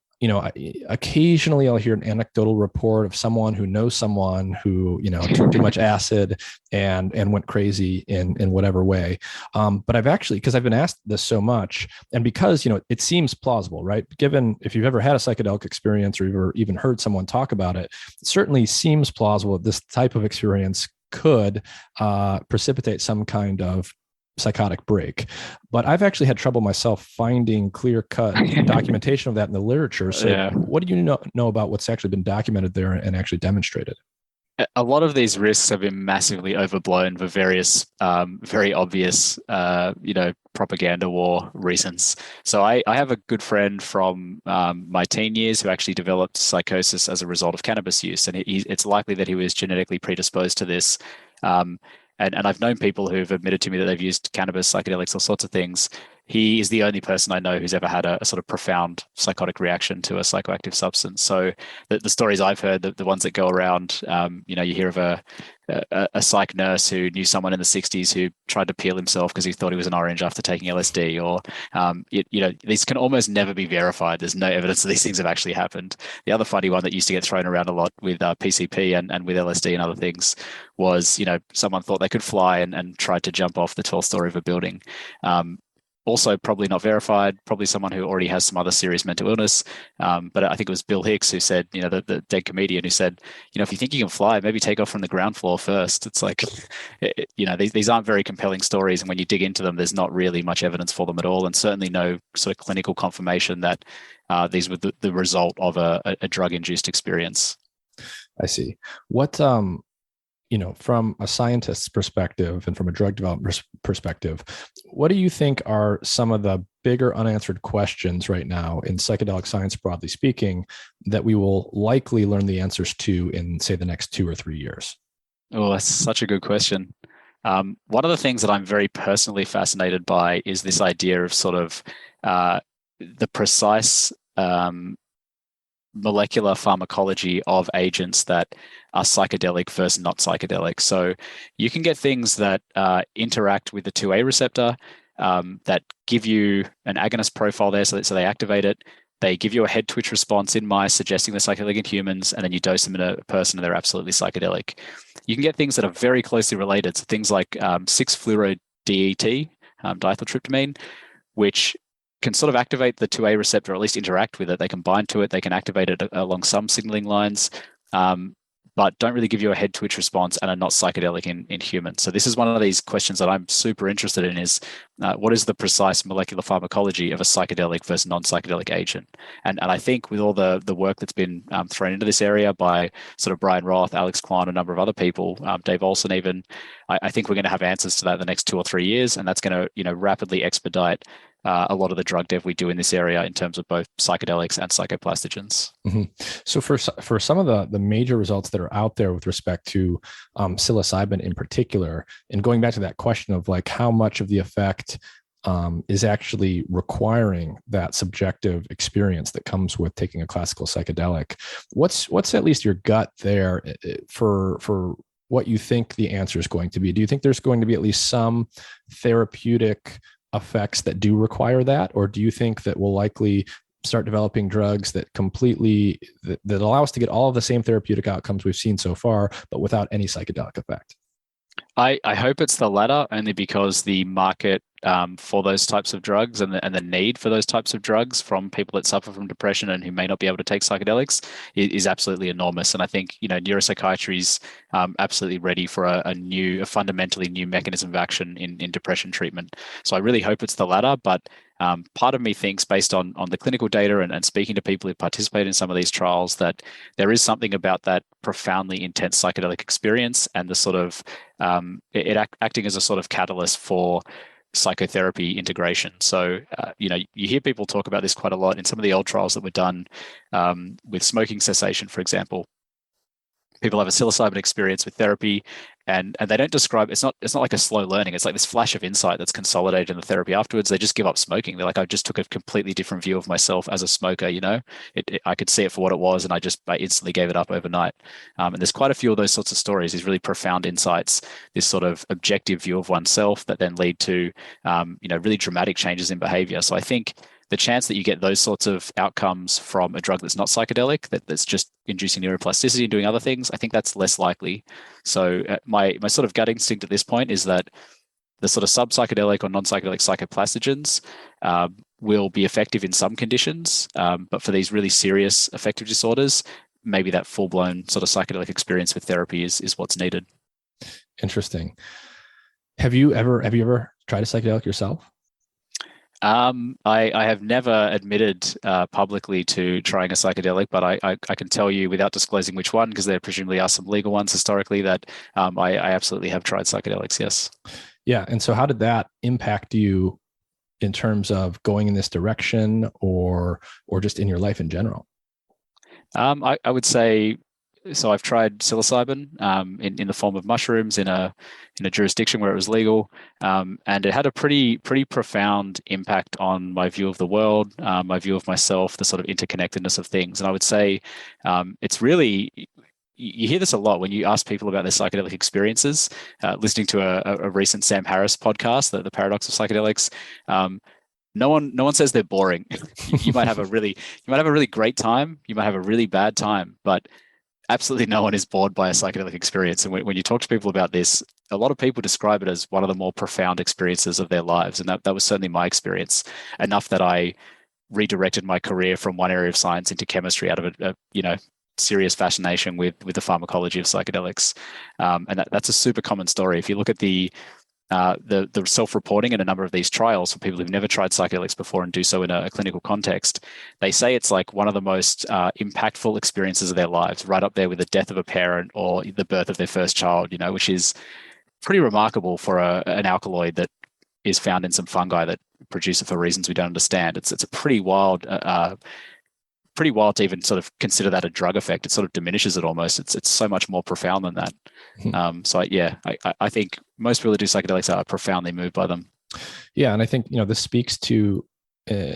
occasionally I'll hear an anecdotal report of someone who knows someone who, took too much acid and went crazy in whatever way. But I've actually, because I've been asked this so much, and because, it seems plausible, right? Given if you've ever had a psychedelic experience or you've even heard someone talk about it, it certainly seems plausible that this type of experience could precipitate some kind of psychotic break. But I've actually had trouble myself finding clear-cut documentation of that in the literature. So what do you know about what's actually been documented there and actually demonstrated?
A lot of these risks have been massively overblown for various very obvious propaganda war reasons. So I have a good friend from my teen years who actually developed psychosis as a result of cannabis use, and it's likely that he was genetically predisposed to this. And I've known people who've admitted to me that they've used cannabis, psychedelics, all sorts of things. He is the only person I know who's ever had a sort of profound psychotic reaction to a psychoactive substance. So the stories I've heard, the ones that go around, you hear of a psych nurse who knew someone in the 60s who tried to peel himself because he thought he was an orange after taking LSD, or, these can almost never be verified. There's no evidence that these things have actually happened. The other funny one that used to get thrown around a lot with PCP and with LSD and other things was, someone thought they could fly and tried to jump off the 12th story of a building. Also probably not verified, probably someone who already has some other serious mental illness. But I think it was Bill Hicks who said, the dead comedian who said, if you think you can fly, maybe take off from the ground floor first. It's like, these aren't very compelling stories. And when you dig into them, there's not really much evidence for them at all. And certainly no sort of clinical confirmation that these were the result of a drug-induced experience.
I see. What, from a scientist's perspective and from a drug development perspective, what do you think are some of the bigger unanswered questions right now in psychedelic science, broadly speaking, that we will likely learn the answers to in, say, the next 2 or 3 years?
Oh, that's such a good question. One of the things that I'm very personally fascinated by is this idea of sort of the precise molecular pharmacology of agents that are psychedelic versus not psychedelic. So you can get things that interact with the 2A receptor that give you an agonist profile there, so they activate it. They give you a head twitch response in mice, suggesting they're psychedelic in humans, and then you dose them in a person and they're absolutely psychedelic. You can get things that are very closely related, so things like 6-fluoro-DET, dimethyltryptamine, which can sort of activate the 2A receptor, or at least interact with it. They can bind to it, they can activate it along some signaling lines. but don't really give you a head twitch response and are not psychedelic in humans. So this is one of these questions that I'm super interested in is what is the precise molecular pharmacology of a psychedelic versus non-psychedelic agent? And I think with all the work that's been thrown into this area by sort of Brian Roth, Alex Klein, a number of other people, Dave Olson even, I think we're going to have answers to that in the next 2 or 3 years, and that's going to rapidly expedite a lot of the drug dev we do in this area in terms of both psychedelics and psychoplastogens.
Mm-hmm. So for some of the major results that are out there with respect to psilocybin in particular, and going back to that question of like how much of the effect is actually requiring that subjective experience that comes with taking a classical psychedelic, what's at least your gut there for what you think the answer is going to be? Do you think there's going to be at least some therapeutic effects that do require that? Or do you think that we'll likely start developing drugs that completely, that allow us to get all of the same therapeutic outcomes we've seen so far, but without any psychedelic effect?
I hope it's the latter, only because the market for those types of drugs and the need for those types of drugs from people that suffer from depression and who may not be able to take psychedelics is absolutely enormous. And I think neuropsychiatry is absolutely ready for a fundamentally new mechanism of action in depression treatment. So I really hope it's the latter, but part of me thinks, based on the clinical data and speaking to people who participate in some of these trials, that there is something about that profoundly intense psychedelic experience and the sort of acting as a sort of catalyst for psychotherapy integration. So, you hear people talk about this quite a lot in some of the old trials that were done with smoking cessation, for example. People have a psilocybin experience with therapy, and they don't describe, it's not like a slow learning. It's like this flash of insight that's consolidated in the therapy afterwards. They just give up smoking. They're like, I just took a completely different view of myself as a smoker. I could see it for what it was, and I instantly gave it up overnight. And there's quite a few of those sorts of stories, these really profound insights, this sort of objective view of oneself that then lead to really dramatic changes in behavior. So I think the chance that you get those sorts of outcomes from a drug that's not psychedelic, that's just inducing neuroplasticity and doing other things, I think that's less likely. So my sort of gut instinct at this point is that the sort of sub-psychedelic or non-psychedelic psychoplastogens will be effective in some conditions, but for these really serious affective disorders, maybe that full-blown sort of psychedelic experience with therapy is what's needed.
Interesting. Have you ever tried a psychedelic yourself?
I have never admitted publicly to trying a psychedelic, but I can tell you without disclosing which one, because there presumably are some legal ones historically, that I absolutely have tried psychedelics, yes.
Yeah. And so how did that impact you in terms of going in this direction or just in your life in general?
I would say, so I've tried psilocybin in the form of mushrooms in a jurisdiction where it was legal, and it had a pretty profound impact on my view of the world, my view of myself, the sort of interconnectedness of things. And I would say it's really, you hear this a lot when you ask people about their psychedelic experiences. Listening to a recent Sam Harris podcast, the Paradox of Psychedelics. No one says they're boring. You might have a really great time. You might have a really bad time, but absolutely no one is bored by a psychedelic experience. And when you talk to people about this, a lot of people describe it as one of the more profound experiences of their lives. And that was certainly my experience, enough that I redirected my career from one area of science into chemistry out of a serious fascination with the pharmacology of psychedelics. And that's a super common story. If you look at the self-reporting in a number of these trials for people who've never tried psychedelics before and do so in a clinical context, they say it's like one of the most impactful experiences of their lives, right up there with the death of a parent or the birth of their first child, which is pretty remarkable for an alkaloid that is found in some fungi that produce it for reasons we don't understand. It's a pretty wild to even sort of consider that a drug effect. It sort of diminishes it almost. It's so much more profound than that. I think most people who do psychedelics are profoundly moved by them.
Yeah, and I think this speaks to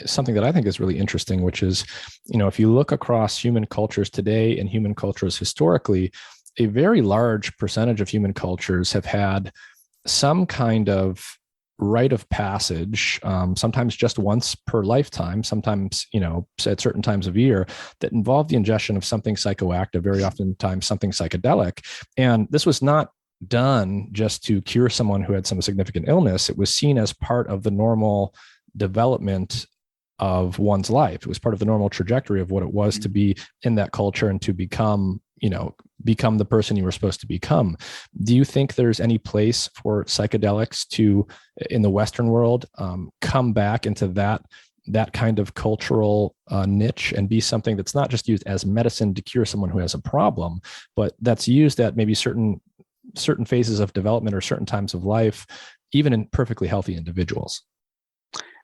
something that I think is really interesting, which is if you look across human cultures today and human cultures historically, a very large percentage of human cultures have had some kind of rite of passage, sometimes just once per lifetime, sometimes, at certain times of year, that involve the ingestion of something psychoactive, very oftentimes something psychedelic. And this was not done just to cure someone who had some significant illness. It was seen as part of the normal development of one's life. It was part of the normal trajectory of what it was to be in that culture and to become the person you were supposed to become. Do you think there's any place for psychedelics to, in the Western world, come back into that kind of cultural niche and be something that's not just used as medicine to cure someone who has a problem, but that's used at maybe certain phases of development or certain times of life, even in perfectly healthy individuals?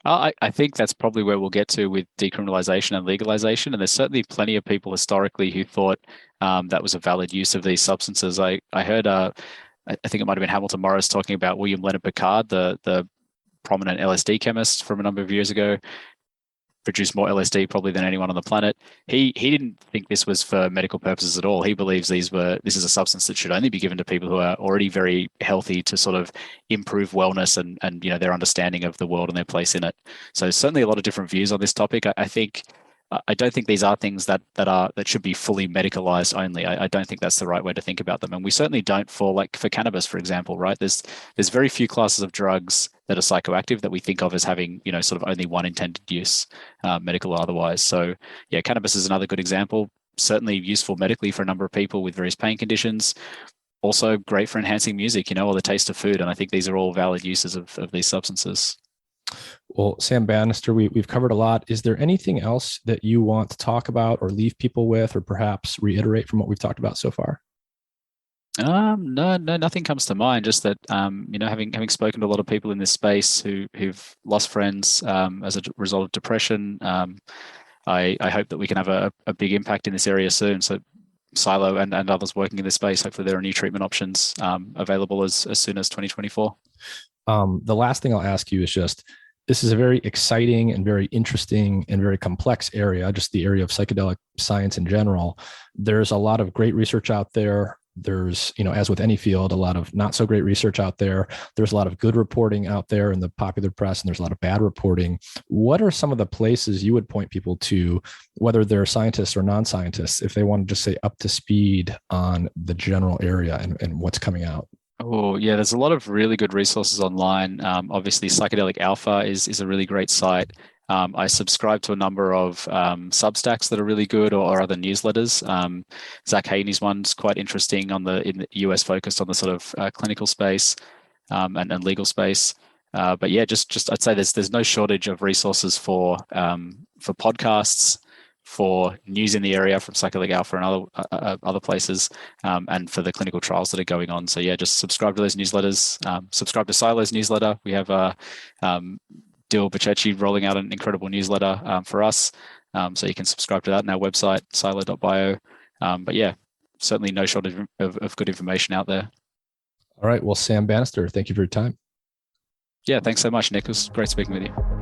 I think that's probably where we'll get to with decriminalization and legalization. And there's certainly plenty of people historically who thought that was a valid use of these substances. I heard, I think it might have been Hamilton Morris talking about William Leonard Picard, the prominent LSD chemist from a number of years ago, produced more LSD probably than anyone on the planet. He didn't think this was for medical purposes at all. He believes this is a substance that should only be given to people who are already very healthy to sort of improve wellness and their understanding of the world and their place in it. So certainly a lot of different views on this topic. I don't think these are things that should be fully medicalized only. I don't think that's the right way to think about them. And we certainly don't for cannabis, for example, right? There's very few classes of drugs that are psychoactive that we think of as having, sort of only one intended use, medical or otherwise. So yeah, cannabis is another good example. Certainly useful medically for a number of people with various pain conditions. Also great for enhancing music, or the taste of food. And I think these are all valid uses of these substances.
Well, Sam Banister, we've covered a lot. Is there anything else that you want to talk about or leave people with, or perhaps reiterate from what we've talked about so far?
No, nothing comes to mind. Just that, having spoken to a lot of people in this space who've lost friends as a result of depression, I hope that we can have a big impact in this area soon. So Psylo and others working in this space, hopefully there are new treatment options available as soon as 2024.
The last thing I'll ask you is just, this is a very exciting and very interesting and very complex area, just the area of psychedelic science in general. There's a lot of great research out there. There's, as with any field, a lot of not so great research out there. There's a lot of good reporting out there in the popular press, and there's a lot of bad reporting. What are some of the places you would point people to, whether they're scientists or non-scientists, if they want to just say up to speed on the general area and what's coming out?
Oh, yeah, there's a lot of really good resources online. Obviously, Psychedelic Alpha is a really great site. I subscribe to a number of Substacks that are really good, or other newsletters. Zach Haney's one's quite interesting in the US, focused on the sort of clinical space and legal space. But yeah, just I'd say there's no shortage of resources for podcasts, for news in the area from Psychedelic Alpha and other places, and for the clinical trials that are going on. So yeah, just subscribe to those newsletters. Subscribe to Psylo's newsletter. We have Dil Bacecci rolling out an incredible newsletter for us. So you can subscribe to that on our website, psylo.bio. But yeah, certainly no shortage of good information out there.
All right. Well, Sam Banister, thank you for your time.
Yeah, thanks so much, Nick. It was great speaking with you.